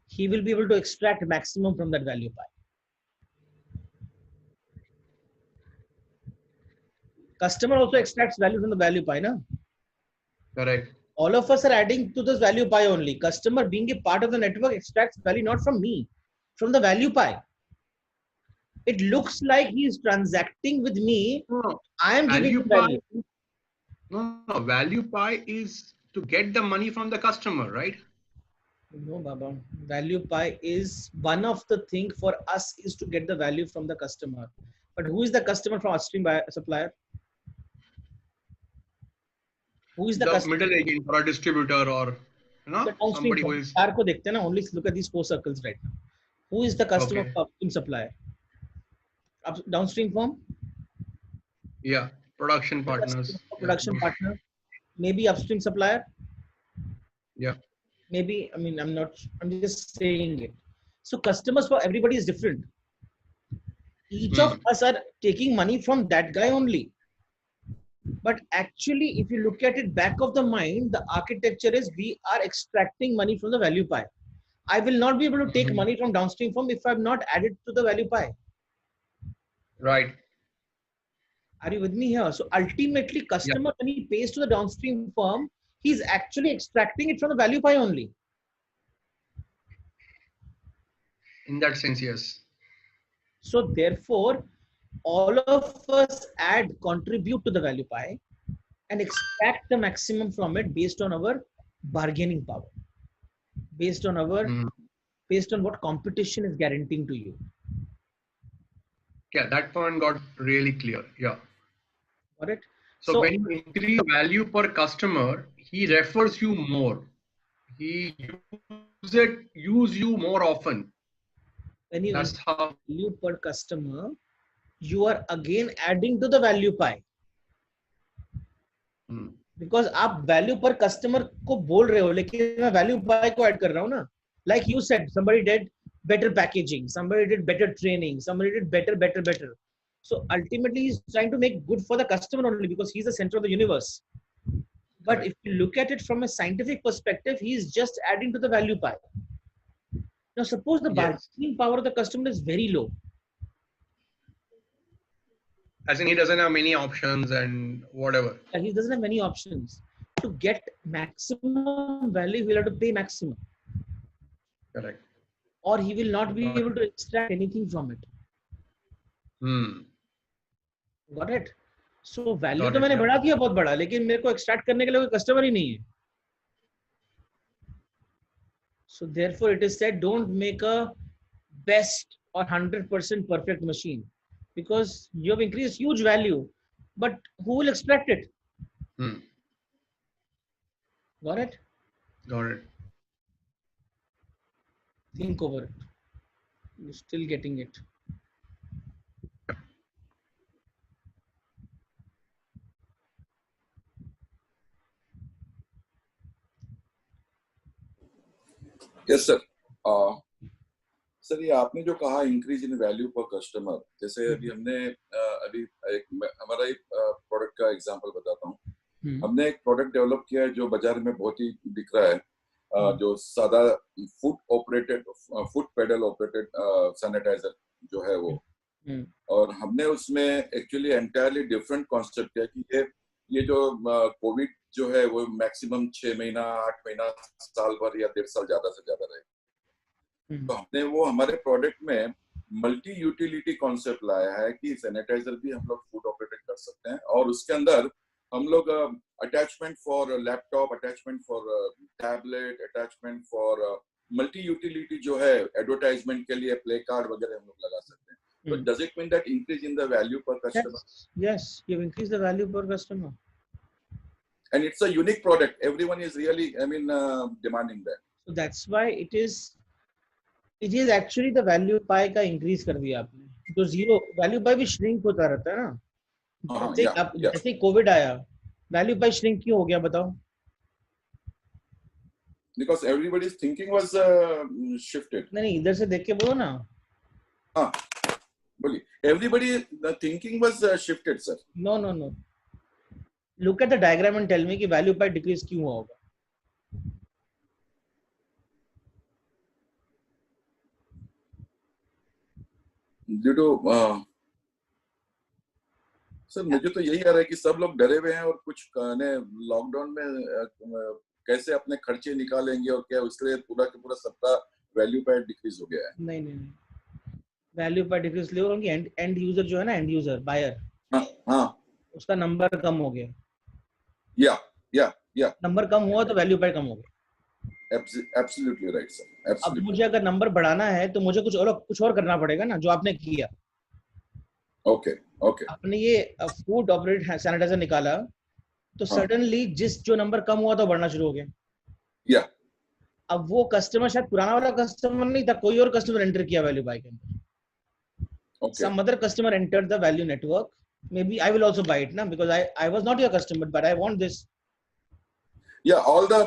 He will be able to extract maximum from that value pie. Customer also extracts value from the value pie, no? Correct. All of us are adding to this value pie only. Customer being a part of the network extracts value not from me, from the value pie. It looks like he is transacting with me. No, I am giving him value. No, value pie is to get the money from the customer, right? No, Baba. Value pie is one of the things for us is to get the value from the customer. But who is the customer from upstream supplier? Who is the customer? Middle agent or a distributor or somebody who is. Only look at these four circles right now. Who is the customer of upstream supplier? Downstream firm? Yeah, production partners. Production partner. Maybe upstream supplier. Yeah. Maybe, I'm just saying it. So customers for everybody is different. Each of us are taking money from that guy only. But actually, if you look at it back of the mind, the architecture is we are extracting money from the value pie. I will not be able to take money from downstream firm if I'm not added to the value pie. Right. Are you with me here? So ultimately, customer when he pays to the downstream firm, he's actually extracting it from the value pie only. In that sense, yes. So therefore, all of us contribute to the value pie and extract the maximum from it based on our bargaining power, based on what competition is guaranteeing to you. Yeah, that point got really clear. Yeah. Got it? So when you increase value per customer, he refers you more. He use you more often. When you That's how value per customer, you are again adding to the value pie. Because आप value per customer को बोल रहे हो, लेकिन मैं value pie को add कर रहा हूँ ना. Like you said, somebody did better packaging, somebody did better training, somebody did better. So ultimately, he's trying to make good for the customer only because he's the center of the universe. But if you look at it from a scientific perspective, he's just adding to the value pie. Now, suppose the bargaining power of the customer is very low. as in he doesn't have many options and whatever. Yeah, he doesn't have many options. To get maximum value, he'll have to pay maximum. Correct. Or he will not be able to extract anything from it. Got it? So value तो मैंने बढ़ा दिया बहुत बड़ा, लेकिन मेरे को extract करने के लिए कोई customer ही नहीं है. So therefore, it is said, don't make a best or 100% perfect machine, because you have increased huge value, but who will extract it? Got it? Got it. Think over it. You're still getting it. Yes, sir. Sir ये आपने जो कहा increase in value पर customer, जैसे अभी हमने अभी हमारा एक प्रोडक्ट का एग्जांपल बताता हूँ. हमने एक प्रोडक्ट डेवलप किया है जो बाजार में बहुत ही बिक रहा है, जो सादा फुट पेडल ऑपरेटेड सैनिटाइजर जो है वो. और हमने उसमें एक्चुअली एंटायरली डिफरेंट कॉन्सेप्ट किया कि ये जो कोविड जो है वो मैक्सिमम 6 महीना 8 महीना साल भर या 1.5 साल ज्यादा से ज्यादा रहे. तो हमने वो हमारे प्रोडक्ट में मल्टी यूटिलिटी कॉन्सेप्ट लाया है कि सैनिटाइजर भी हम लोग फूड ऑपरेटेड कर सकते हैं, और उसके अंदर हम लोग attachment for laptop, attachment for tablet, attachment for multi utility जो है एडवर्टाइजमेंट के लिए प्ले कार्ड वगैरह हम लोग लगा सकते हैं. तो does it mean that increase in the value पर customer? Yes, you increase the value per customer. And it's a unique product. Everyone is really, demanding that. So that's why it is actually the value pie का increase कर दिया आपने. तो zero value pie भी shrink होता रहता है ना. जैसे कोविड आया, value pie shrink क्यों हो गया बताओ? Because everybody's thinking was shifted. नहीं, इधर से देख के बोलो ना. हाँ, बोलिए. Everybody the thinking was shifted, sir. No. Look at the diagram and tell me कि value pie decrease क्यों हुआ होगा? Due to सर मुझे तो यही आ रहा है कि सब लोग डरे हुए हैं और कुछ लॉकडाउन में कैसे अपने खर्चे निकालेंगे और क्या, उसके लिए पूरा का पूरा सबका वैल्यू पाई डिक्रीज हो गया है. नहीं, वैल्यू पाई डिक्रीज ले होगी. एंड यूजर जो है ना, एंड यूजर बायर, हाँ, उसका नंबर कम हो गया. या नंबर कम हुआ तो वैल्यू पाई कम हो गया. Absolutely right, sir. Absolutely. अब मुझे अगर नंबर बढ़ाना है तो मुझे कुछ और करना पड़ेगा ना, जो आपने किया. ओके. आपने ये फूड ऑपरेटेड सैनिटाइजर निकाला तो सडनली जो नंबर कम हुआ तो बढ़ना शुरू हो गया. या अब वो कस्टमर शायद पुराना वाला कस्टमर नहीं था, कोई और कस्टमर एंटर किया वैल्यू बाय के अंदर. Some other customer entered the value network. Maybe I will also buy it now because I was not your customer, but I want this. Yeah, all the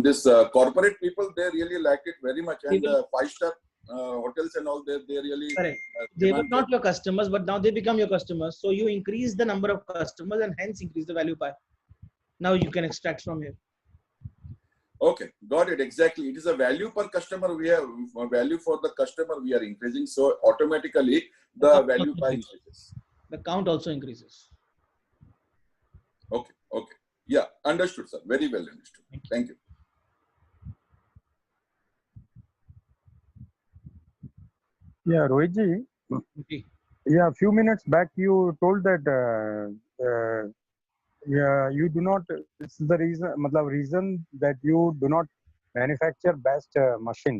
this corporate people, they really liked it very much, and 5-star hotels and all, they really correct. They were not your customers, but now they become your customers. So you increase the number of customers and hence increase the value pie. Now you can extract from here. Okay, got it. Exactly. It is a value per customer. We have value for the customer. We are increasing, so automatically the value pie increases. The count also increases. Okay. Yeah, understood, sir. Very well understood. Thank you. Yeah, Rohitji. Ji. Yeah, a few minutes back you told that yeah, you do not. This is the reason, matlab reason that you do not manufacture best machine.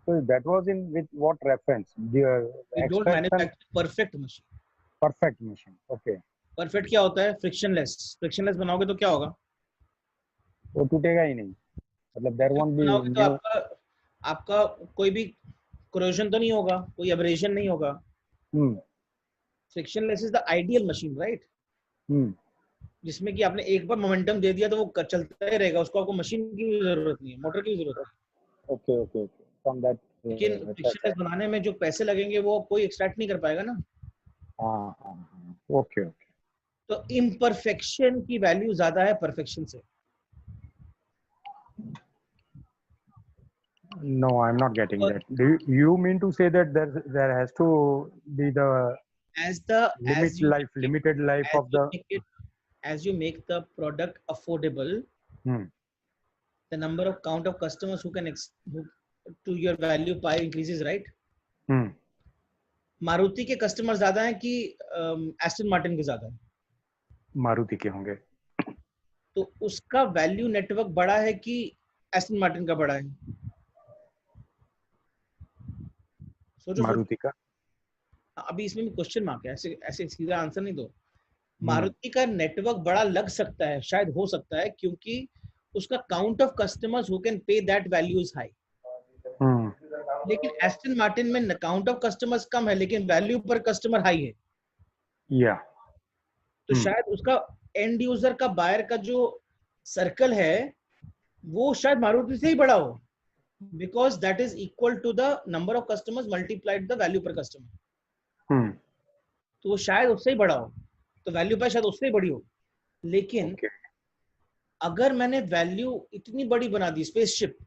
So that was in with what reference? The We don't extraction manufacture perfect machine. perfect machine. Okay. Perfect क्या होता है? Frictionless. Frictionless बनाओगे तो क्या होगा? वो टूटेगा ही नहीं. मतलब there won't be बनाओगे तो new. आपका कोई भी corrosion तो नहीं होगा, कोई abrasion नहीं होगा. Frictionless is the ideal machine, right? जिसमें कि आपने एक बार मोमेंटम दे दिया तो वो चलता ही रहेगा, उसको आपको मशीन की भी जरूरत नहीं है, मोटर की भी जरूरत है. Okay, okay, okay. From that. लेकिन फ्रिक्शनलेस बनाने में जो पैसे लगेंगे वो कोई एक्सट्रैक्ट नहीं कर पाएगा ना. Okay, okay. तो इम्परफेक्शन की वैल्यू ज्यादा है परफेक्शन से. No, I'm not getting that. Do you mean to say that there has to be the limited life of the as you make the product affordable, the number of count of customers who can to your value pie increases, right? Maruti के customer ज्यादा हैं कि Aston Martin के ज्यादा हैं? मारुति के होंगे. तो उसका वैल्यू नेटवर्क बड़ा है कि एस्टन मार्टिन का बड़ा है? मारुति का. अभी इसमें भी क्वेश्चन मार्क है, ऐसे ऐसे सीधा आंसर नहीं दो. मारुति का नेटवर्क बड़ा लग सकता है, शायद हो सकता है, क्योंकि उसका count of customers who can pay that value is high. लेकिन एस्टन मार्टिन में काउंट ऑफ कस्टमर्स कम है लेकिन वैल्यू पर कस्टमर हाई है. तो शायद उसका एंड यूजर का बायर का जो सर्कल है वो शायद मारुति से ही बड़ा हो, because that is equal to the number of customers multiplied the value per customer. तो वो शायद उससे ही बड़ा हो, तो वैल्यू पर शायद उससे ही बड़ी हो. लेकिन अगर मैंने वैल्यू इतनी बड़ी बना दी स्पेसशिप,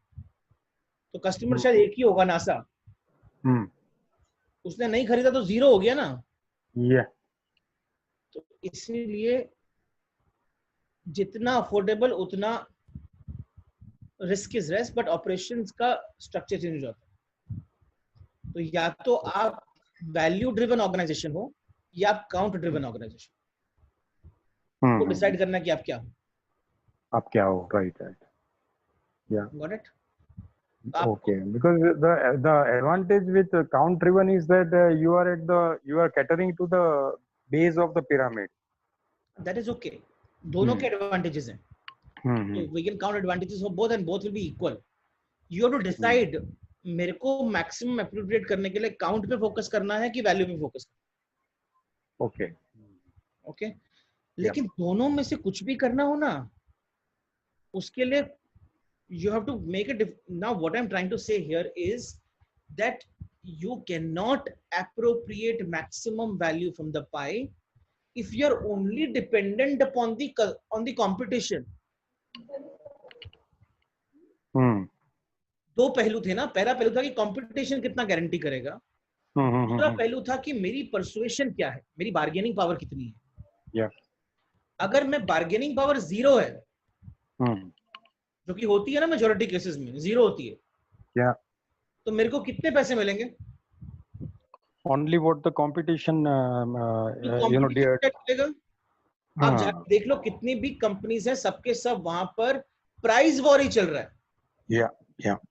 तो कस्टमर शायद एक ही होगा, नासा. उसने नहीं खरीदा तो जीरो हो गया ना. तो इसीलिए जितना अफोर्डेबल उतना risk is less, but operations का स्ट्रक्चर चेंज हो जाता है. तो या तो आप वैल्यू ड्रिवन ऑर्गेनाइजेशन हो या आप काउंट ड्रिवन ऑर्गेनाइजेशन. तो डिसाइड करना कि आप क्या हो. आप क्या हो. Right right. या got it. Okay, because the advantage with count driven is that you are catering to the base of the pyramid. That is okay. दोनों के advantages हैं. So we can count advantages for both and both will be equal. You have to decide मेरे को maximum appropriate करने के लिए count पे focus करना है कि value पे focus करना. Okay. Okay. लेकिन दोनों में से कुछ भी करना हो ना, उसके लिए you have to make it. Now what I'm trying to say here is that you cannot appropriate maximum value from the pie if you're only dependent upon the competition. दो पहलू थे ना. पहला पहलू था कि कंपटीशन कितना गारंटी करेगा. दूसरा पहलू था कि मेरी परसुएशन क्या है, मेरी बार्गेनिंग पावर कितनी है. अगर मैं बार्गेनिंग पावर जीरो है, जो कि होती है ना मेजॉरिटी केसेस में जीरो होती है, तो मेरे को कितने पैसे मिलेंगे? Only what the competition मिलेगा. आप जाके देख लो कितनी भी कंपनीज हैं, सबके सब वहां पर प्राइस वॉर ही चल रहा है.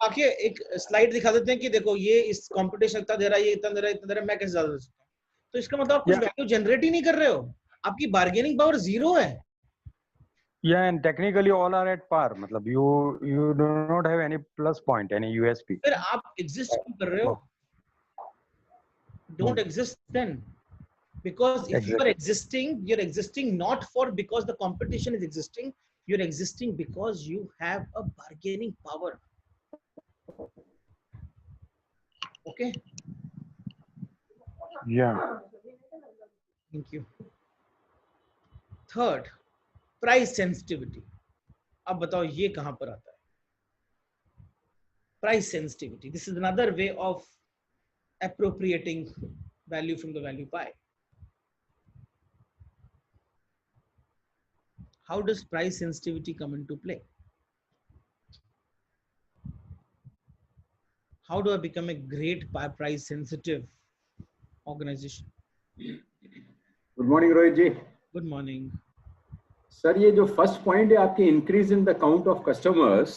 आके एक स्लाइड दिखा देते हैं कि देखो ये इस कंपटीशन इतना दे रहा है, ये इतना दे रहा है, इतना दे रहा है, मैं कैसे ज्यादा दे सकता हूँ. तो इसका मतलब आप कुछ वैल्यू जनरेट ही नहीं कर रहे हो, आपकी बार्गेनिंग पावर जीरो है. and technically all are at par. मतलब you do not have any plus point, any USP. फिर आप एग्जिस्ट क्यों कर रहे हो? Don't exist then, because if you are existing, you're existing not for because the competition is existing, you're existing because you have a bargaining power. Okay. Thank you. Third, price sensitivity. अब बताओ ये कहां पर आता है? Price sensitivity. This is another way of appropriating value from the value pie. How does price sensitivity come into play? how do I become a great price sensitive organization? Good morning Rohit ji. Good morning. Sir ये जो first point है आपकी increase in the count of customers,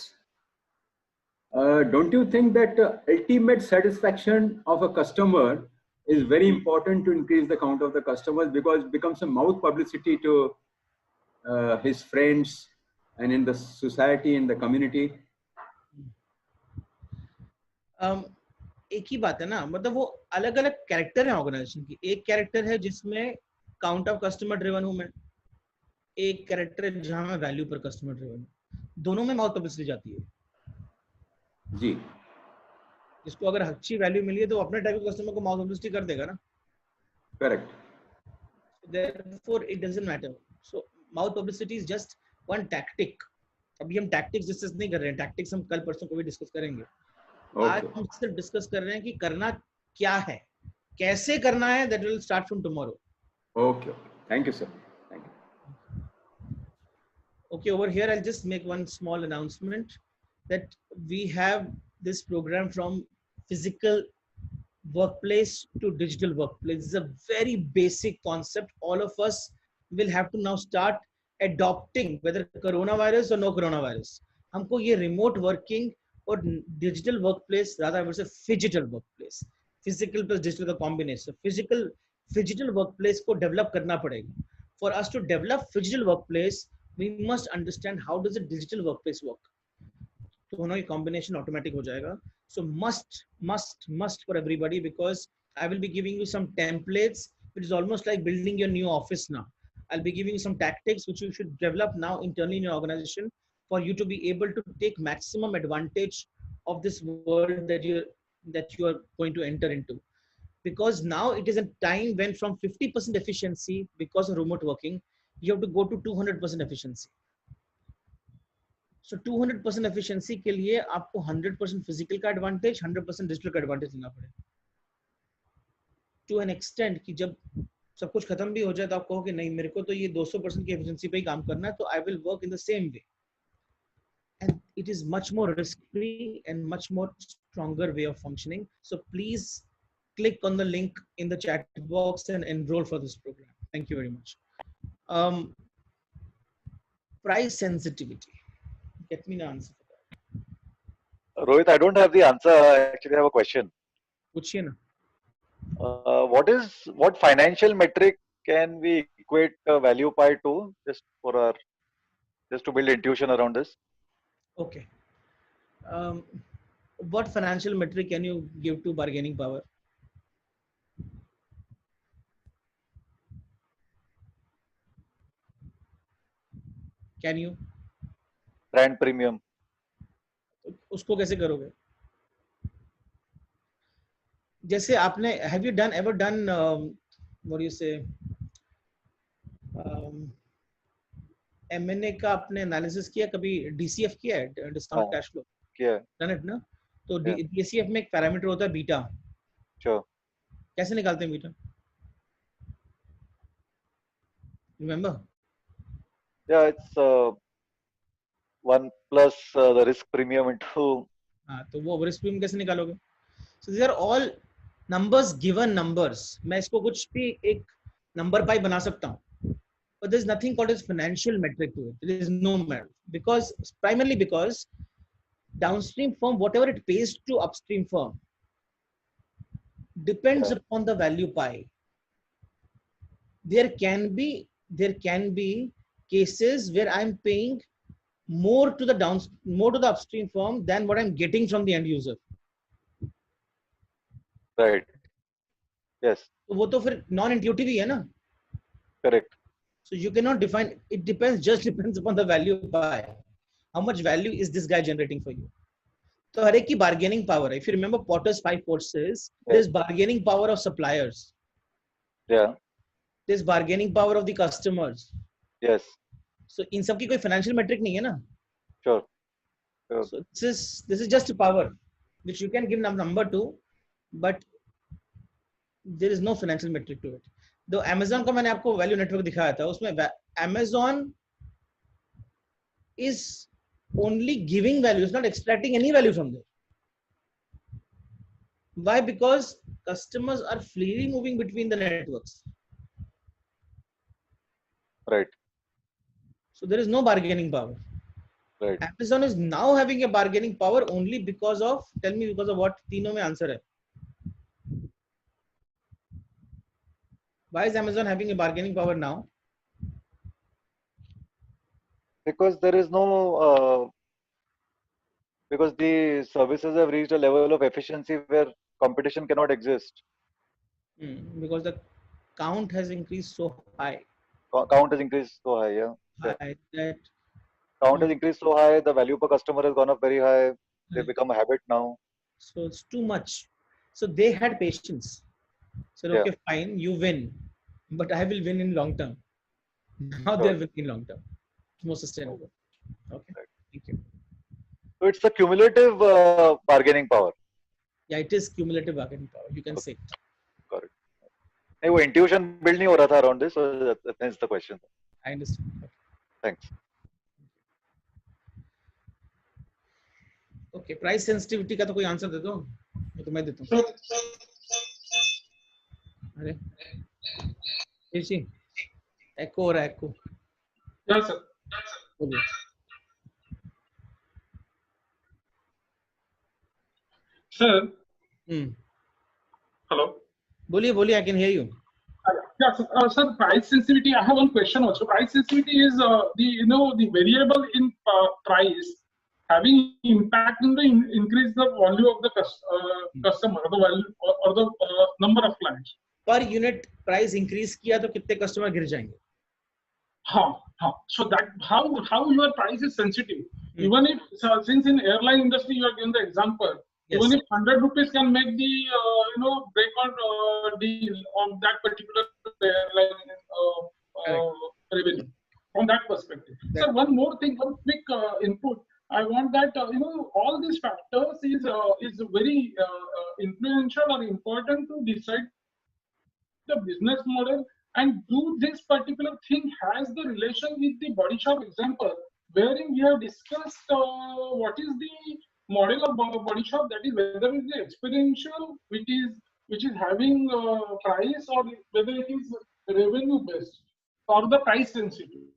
don't you think that ultimate satisfaction of a customer is very important to increase the count of the customers, because it becomes a mouth publicity to his friends and in the society, in the community? एक ही बात है ना, मतलब वो अलग अलग character है organisation की. एक कैरेक्टर है जिसमें काउंट ऑफ कस्टमर ड्रिवन हूं मैं, एक कैरेक्टर है जहां मैं वैल्यू पर कस्टमर ड्रिवन. दोनों में माउथ पब्लिसिटी जाती है जी. जिसको अगर अच्छी वैल्यू मिली है तो अपने टाइप के कस्टमर को माउथ पब्लिसिटी कर देगा ना. Correct. Therefore it doesn't matter. So mouth publicity is just one tactic. अभी हम टैक्टिक्स डिस्कस नहीं कर रहे हैं, टैक्टिक्स हम कल परसों को भी डिस्कस करेंगे. आज हम सिर्फ डिस्कस कर रहे हैं कि करना क्या है, कैसे करना है. That will start from tomorrow. Okay, thank you sir. Thank you. Okay, over here I'll just make one small announcement that we have this program from physical workplace to digital workplace. It's a very basic concept. All of us will have to now start adopting, whether coronavirus or no coronavirus. हमको ये remote working और digital workplace, rather I would say phygital workplace, physical plus digital का combination, physical phygital workplace को develop करना पड़ेगा. For us to develop phygital workplace, we must understand how does a digital workplace work. तो दोनों की combination automatic हो जाएगा. So must for everybody, because I will be giving you some templates, which is almost like building your new office now. I'll be giving you some tactics which you should develop now internally in your organization for you to be able to take maximum advantage of this world that you are going to enter into. Because now it is a time when from 50% efficiency because of remote working, you have to go to 200% efficiency. So 200% efficiency के लिए आपको 100% physical का advantage, 100% digital का advantage लेना पड़ेगा. To an extent कि जब सब कुछ खत्म भी हो जाए तो आप कहो कि नहीं मेरे को तो ये 200% की efficiency पे ही काम करना है, तो I will work in the same way. And it is much more risk-free and much more stronger way of functioning. So please click on the link in the chat box and enroll for this program. Thank you very much. Price sensitivity. Get me an answer for that. Rohit, I don't have the answer. I actually have a question. पूछिए ना. What financial metric can we equate value pie to, just to build intuition around this? Okay. What financial metric can you give to bargaining power? Can you? Brand premium. उसको कैसे करोगे? जैसे आपने have you ever done what do you say M&A का आपने analysis किया कभी? DCF किया है, डिस्काउंट कैश फ्लो किया है. डन इट ना. तो DCF में एक पैरामीटर होता है बीटा. Sure. कैसे निकालते हैं beta? Remember? Yeah, it's 1 plus the risk premium into. हाँ, तो वो risk premium कैसे निकालोगे? So these are all numbers, given numbers. मैं इसको कुछ भी एक number pie बना सकता हूँ. But there is nothing called as financial metric to it. There is no metric, primarily because downstream firm, whatever it pays to upstream firm, depends upon the value pie. There can be cases where I'm paying more to the upstream firm than what I'm getting from the end user. Right. Yes. तो वो तो फिर non-intuitive ही है ना. Correct. So you cannot define. It depends upon the value pie. How much value is this guy generating for you? So हर एक की bargaining power. If you remember Potter's 5 forces, there's bargaining power of suppliers. Yeah. There's bargaining power of the customers. Yes. So in सब की कोई financial metric नहीं है ना. Sure. So this is just a power which you can give number to, but there is no financial metric to it. तो Amazon का मैंने आपको वैल्यू नेटवर्क दिखाया था, उसमें Amazon is only giving value, it's not extracting any value from there. Why? Because customers are freely moving between the networks. Right. So there is no bargaining power. Right. Amazon is now having a bargaining power only because of, tell me, because of what? तीनों में answer है. Why is Amazon having a bargaining power now? Because there is no because the services have reached a level of efficiency where competition cannot exist. Because the count has increased so high. Count has increased so high, yeah. High that Count has increased so high, the value per customer has gone up very high. They become a habit now. So it's too much. So they had patience. Said, okay, fine, you win, but I will win in long term. Now they're winning in long term. It's more sustainable. Okay, thank you. So it's a cumulative bargaining power. Yeah, it is cumulative bargaining power. You can say it. Got it. नहीं वो intuition build नहीं हो रहा था around this, so that's the question. I understand. Okay. Thanks. Okay, price sensitivity का तो कोई answer दे दो, ये तो मैं देता हूँ. अरे जी एको हो रहा है, एको. Yes, sir. बोलिए. Sir. Hello. बोलिए बोलिए, I can hear you. Yes, sir. Price sensitivity. I have one question also. Price sensitivity is the variable in price having impact in the increase the value of the customer, or the value or the number of clients. Per unit price increase किया तो कितने customer गिर जाएंगे? हाँ. So that how your price is sensitive. Even if since in airline industry you are given the example. Yes. Even if 100 rupees can make the break or deal on that particular airline revenue from that perspective. Sir, one more thing, one quick input. I want that all these factors is very influential or important to decide the business model, and do this particular thing has the relation with the body shop example, wherein we have discussed what is the model of body shop, that is whether it is the experiential which is having price, or whether it is revenue based or the price sensitive.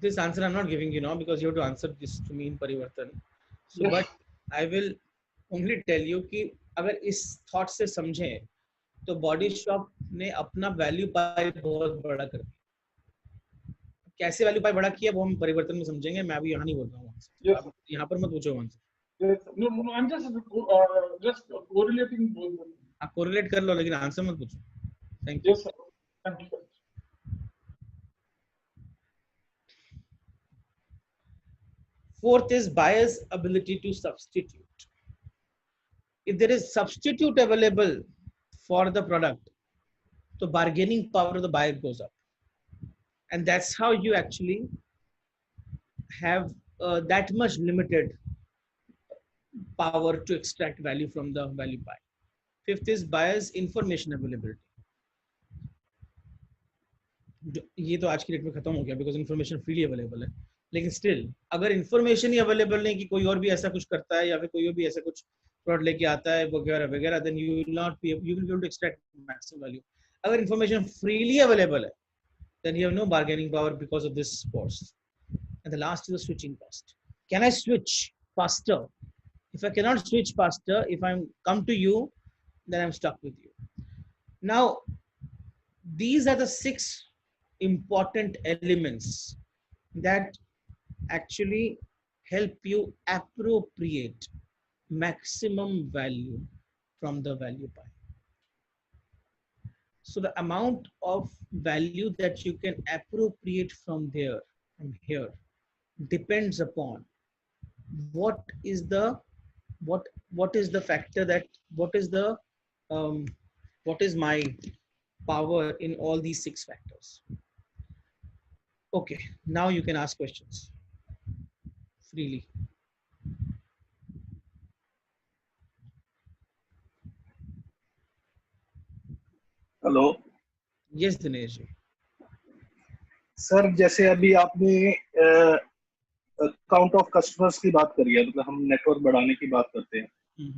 This answer I'm not giving you now because you have to answer this to me in Parivartan. So, Yes. But I will only tell you कि अगर इस thought से समझें तो body shop ने अपना value pi बहुत बड़ा कर दिया. कैसे वैल्यू पाई बड़ा किया वो हम परिवर्तन में समझेंगे. मैं अभी यहाँ नहीं बोल रहा हूँ. Yes. आप यहाँ पर मत पूछो answer. Yes. No, I'm just correlating both. आप कोरिलेट कर लो लेकिन आंसर मत पूछो. Thank you. Yes, sir. Thank you. Fourth is buyer's ability to substitute. If there is substitute available for the product, the bargaining power of the buyer goes up. And that's how you actually have that much limited power to extract value from the value pie. Fifth is buyer's information availability. ये तो आज की date में खत्म हो गया because information freely available है. लेकिन still अगर information ही available नहीं कि कोई और भी ऐसा कुछ करता है या फिर कोई और भी ऐसा कुछ product लेके आता है वगैरह वगैरह, then you will be able to extract maximum value. अगर information freely available है, then you have no bargaining power because of this cost. And the last is the switching cost. Can I switch faster? If I cannot switch faster, if I come to you, then I'm stuck with you. Now, these are the 6 important elements that actually help you appropriate maximum value from the value pie. So the amount of value that you can appropriate from here depends upon what is the factor, that what is my power in all these 6 factors. Okay, now you can ask questions freely. Hello. Yes, Dinesh ji. Sir जैसे अभी आपने count of customers की बात करी है, मतलब हम network बढ़ाने की बात करते हैं,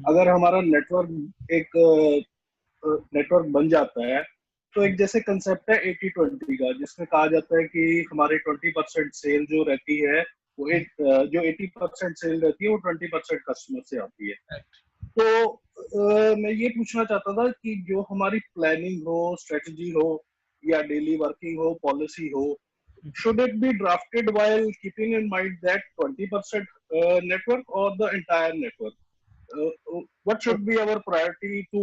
अगर हमारा नेटवर्क एक नेटवर्क बन जाता है, तो एक जैसे कंसेप्ट है 80-20 का, जिसमें कहा जाता है कि हमारे 20% सेल जो रहती है वो जो 80% सेल रहती है वो 20% कस्टमर से आती है। तो मैं ये पूछना चाहता था कि जो हमारी प्लानिंग हो, स्ट्रेटजी हो या डेली वर्किंग हो, पॉलिसी हो, should it be drafted while keeping in mind that 20% network or the entire network? What should be our priority to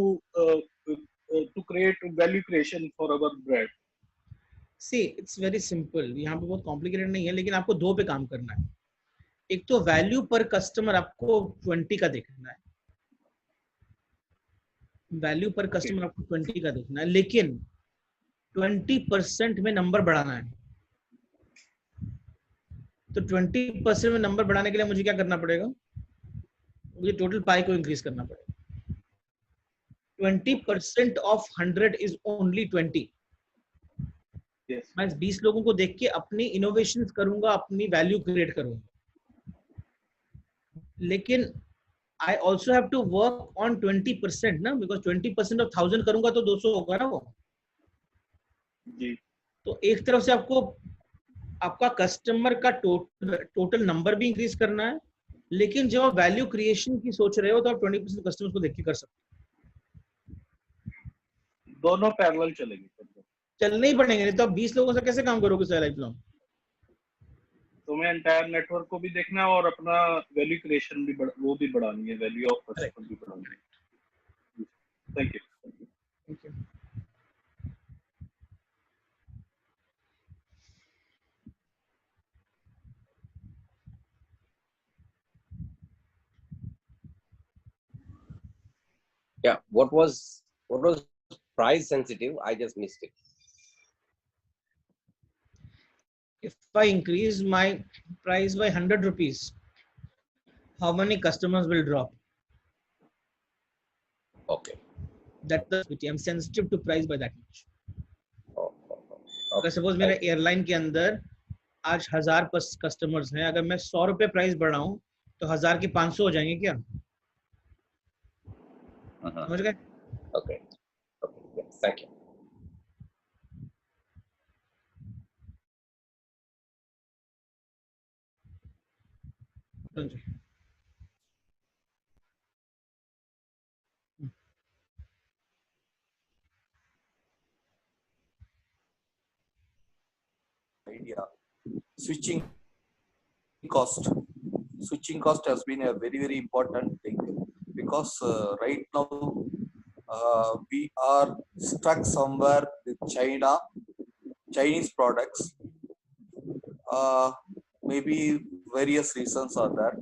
create value creation for our brand? See, it's very simple. यहाँ पे बहुत complicated नहीं है, लेकिन आपको दो पे काम करना है. एक तो वैल्यू पर कस्टमर आपको 20 का देखना है, वैल्यू पर कस्टमर आपको 20 का देखना है, लेकिन 20% में नंबर बढ़ाना है. तो 20% में नंबर बढ़ाने के लिए मुझे क्या करना पड़ेगा? मुझे टोटल पाई को इंक्रीज करना पड़ेगा. 20% ऑफ 100 इज ओनली 20. मैं 20 लोगों को देख के अपनी इनोवेशन करूंगा, अपनी वैल्यू क्रिएट करूंगा, लेकिन I also have to work on 20% ना, बिकॉज 20% ऑफ 1000 करूंगा तो 200 होगा ना वो जी. तो एक तरफ से आपको आपका कस्टमर का टोटल नंबर भी इंक्रीज करना है, लेकिन जब आप वैल्यू क्रिएशन की सोच रहे हो तो आप 20% कस्टमर्स को देख के कर सकते हो. दोनों पैरेलल चलेंगे, चलने ही पड़ेंगे, नहीं तो आप 20 लोगों से कैसे काम करोगे सर लाइफ लॉन्ग? तो मैं एंटायर नेटवर्क को भी देखना है और अपना वैल्यू क्रिएशन भी वो भी बढ़ानी है, वैल्यू ऑफ कस्टमर भी बढ़ानी है. Thank you. Yeah, what was price sensitive? I just missed it. If I increase my price by 100 rupees, how many customers will drop? Okay. That's the equity. I'm sensitive to price by that much. Okay. Suppose मेरे airline के अंदर आज 1000 customers हैं, अगर मैं 100 रुपए price बढ़ाऊं तो 1000 के 500 हो जाएंगे क्या? समझ गए? Okay. Okay. Yes, thank you. Idea. Switching cost has been a very important thing, because right now we are stuck somewhere with Chinese products. Maybe various reasons are there.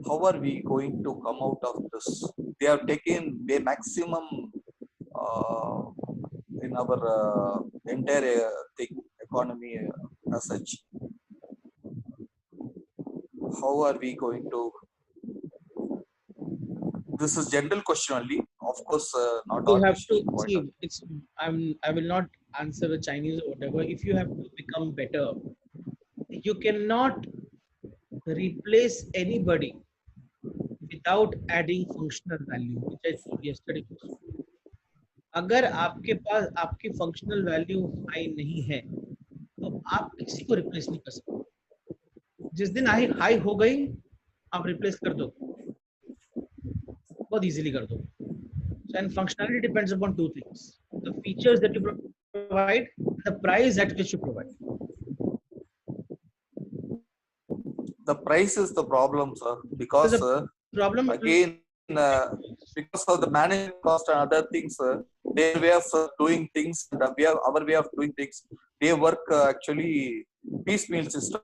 How are we going to come out of this? They have taken the maximum in our entire economy as such. How are we going to? This is general question only. Of course, not all. You have to see. I will not answer the Chinese or whatever. If you have to become better, you cannot replace anybody without adding functional value, which I told yesterday. अगर आपके पास आपकी functional value high नहीं है तो आप किसी को replace नहीं कर सकते. जिस दिन हाई हो गई आप रिप्लेस कर दो, बहुत इजीली कर दो. And functionality depends upon two things: the features that you provide, the price at which you provide. The price is the problem, sir, because problem again because of the management cost and other things, their way of doing things and our way of doing things, they work actually piecemeal system.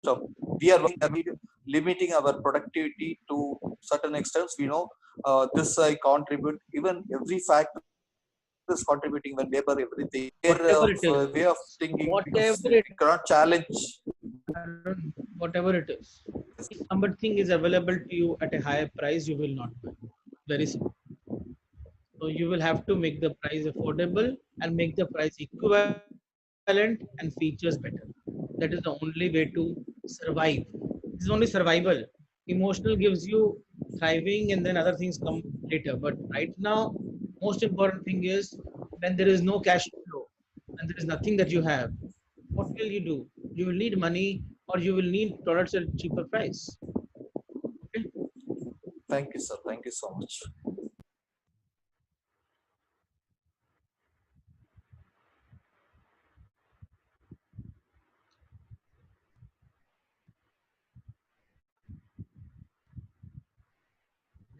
So we are limiting our productivity to certain extents. We know this I contribute, even every factor is contributing, when labor, everything. Their way of thinking, cannot challenge. Whatever it is, if something is available to you at a higher price, you will not buy. Very simple. So you will have to make the price affordable and make the price equivalent and features better. That is the only way to survive. This is only survival. Emotional gives you thriving, and then other things come later. But right now, most important thing is when there is no cash flow and there is nothing that you have, what will you do? You will need money, or you will need products at a cheaper price. Okay? Thank you, sir. Thank you so much.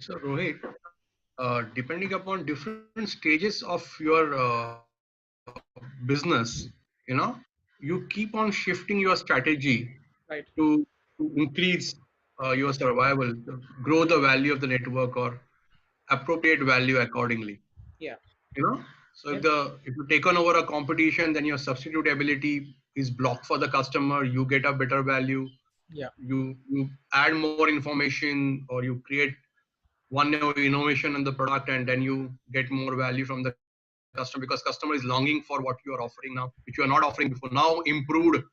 So Rohit, depending upon different stages of your business, you keep on shifting your strategy Right. to increase your survival, grow the value of the network, or appropriate value accordingly. Yeah. So if you take on over a competition, then your substitutability is blocked for the customer. You get a better value. Yeah. You add more information, or you create one new innovation in the product, and then you get more value from the customer, because customer is longing for what you are offering now, which you are not offering before. Now improved,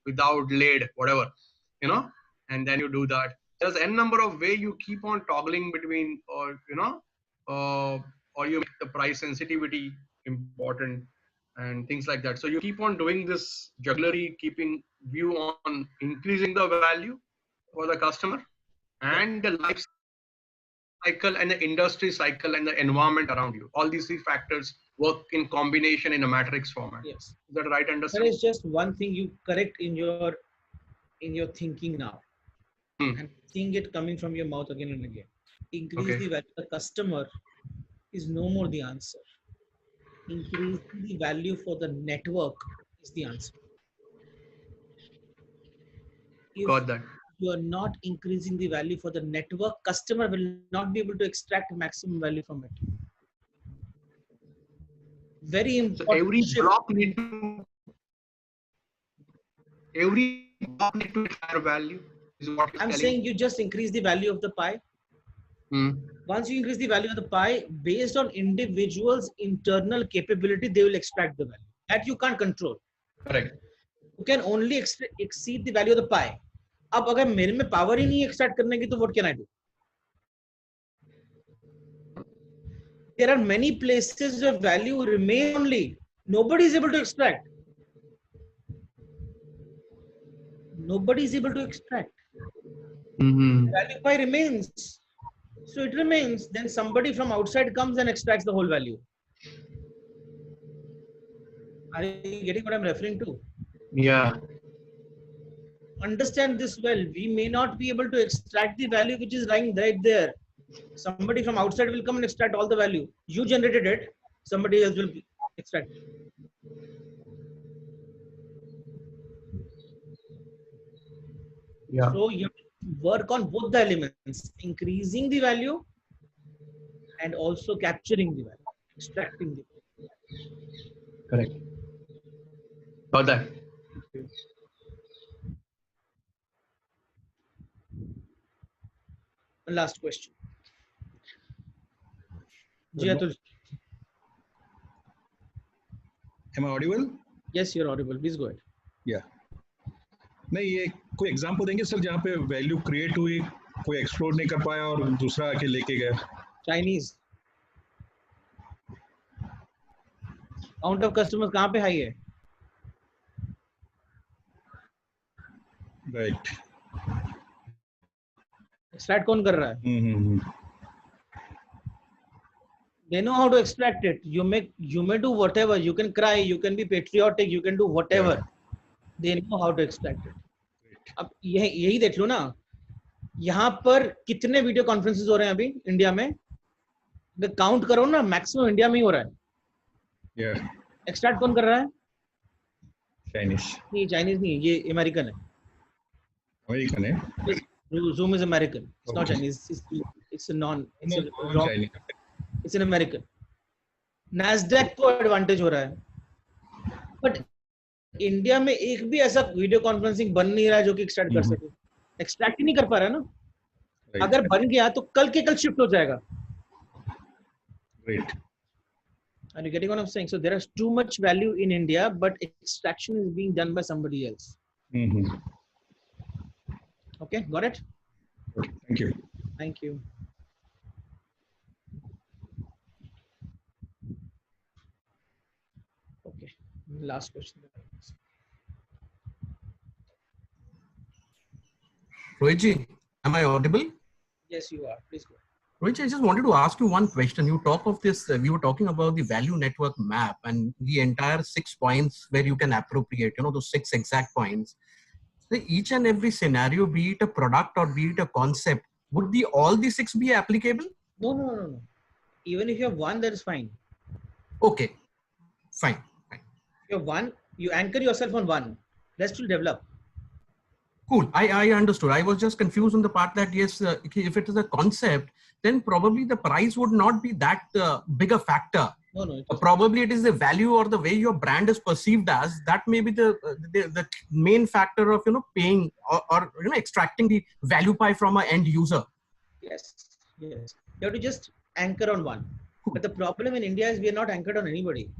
without lead, whatever, you know, and then you do that. There's n number of way you keep on toggling between, or or you make the price sensitivity important and things like that. So you keep on doing this jugglery, keeping view on increasing the value for the customer, and the life cycle and the industry cycle and the environment around you. All these three factors work in combination in a matrix format. Yes. Is that right There understanding? is just one thing you correct in your thinking now, and seeing it coming from your mouth again and again. Increase the value of the customer is no more the answer. Increasing the value for the network is the answer. If Got that. you are not increasing the value for the network, customer will not be able to extract maximum value from it. Very important. So every shift. block need to higher value is what you're I'm telling. saying you just increase the value of the pie. Once you increase the value of the pie, based on individuals' internal capability, they will extract the value. That you can't control. Correct. You can only exceed the value of the pie. अब अगर मेरे में power ही नहीं extract करने की, तो what can I do? There are many places where value remain only. Nobody is able to extract. Nobody is able to extract. Value pie remains. So it remains. Then somebody from outside comes and extracts the whole value. Are you getting what I'm referring to? Yeah. Understand this well. We may not be able to extract the value which is lying right there. Somebody from outside will come and extract all the value. You generated it. Somebody else will extract it. Yeah. So you have to work on both the elements, increasing the value and also capturing the value, extracting the value. Correct. Got that. One last question. Jiatul. Am I audible? Yes, you're audible. Please go ahead. Yeah. नहीं, ये कोई example देंगे sir जहाँ पे value create हुई, कोई explore नहीं कर पाया और दूसरा आके लेके गया? Chinese. Count of customers कहाँ पे हाई है? Right. Extract कौन कर रहा है? They know how to extract it. You may do whatever. You can cry. You can be patriotic. You can do whatever. They know how to extract it. अब यही देख लो ना, यहाँ पर कितने वीडियो कॉन्फ्रेंसेस हो रहे हैं अभी इंडिया में? काउंट करो ना, मैक्सिमम इंडिया में ही हो रहा है. एक्सट्रैक्ट कौन कर रहा है? चाइनीज. नहीं, चाइनीज नहीं, ये अमेरिकन है. अमेरिकन है. Zoom is American. It's not Chinese. It's a non. It's a wrong. It's an American. Nasdaq को एडवांटेज हो रहा है, बट इंडिया में एक भी ऐसा वीडियो कॉन्फ्रेंसिंग बन नहीं रहा है जो कि एक्सट्रैक्ट कर सके. एक्सट्रैक्ट ही नहीं कर पा रहा है ना. अगर बन गया तो कल के कल शिफ्ट हो जाएगा. Great. Are you getting what I'm saying? So there is too much value in India, but extraction is being done by somebody else. Okay, got it? Okay, thank you. Thank you. Okay, last question. Rohitji, am I audible? Yes, you are. Please go. Rohitji, I just wanted to ask you one question. You talk of this, we were talking about the value network map and the entire 6 points where you can appropriate, you know, those 6 exact points. So each and every scenario, be it a product or be it a concept, would all the 6 be applicable? No. Even if you have one, that is fine. Okay, fine. You have one, you anchor yourself on one. Rest will develop. Cool. I understood. I was just confused on the part that yes, if it is a concept, then probably the price would not be that big a factor. No. Probably it is the value or the way your brand is perceived as, that may be the main factor of, you know, paying or you know, extracting the value pie from an end user. Yes. You have to just anchor on one. But the problem in India is we are not anchored on anybody.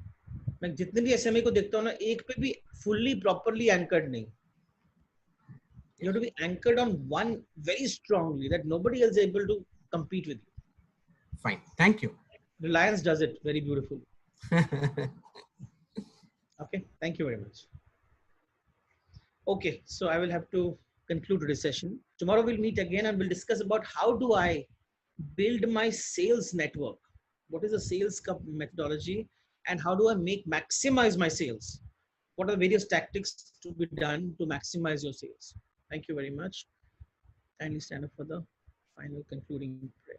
मैं जितने भी SMA को देखता हूँ ना, एक पे भी fully properly anchored नहीं. You have to be anchored on one very strongly that nobody else is able to compete with you. Fine. Thank you. Reliance does it very beautifully. Okay. Thank you very much. Okay. So I will have to conclude today's session. Tomorrow we'll meet again and we'll discuss about how do I build my sales network. What is the sales methodology and how do I maximize my sales? What are the various tactics to be done to maximize your sales? Thank you very much. Kindly stand up for the final concluding prayer.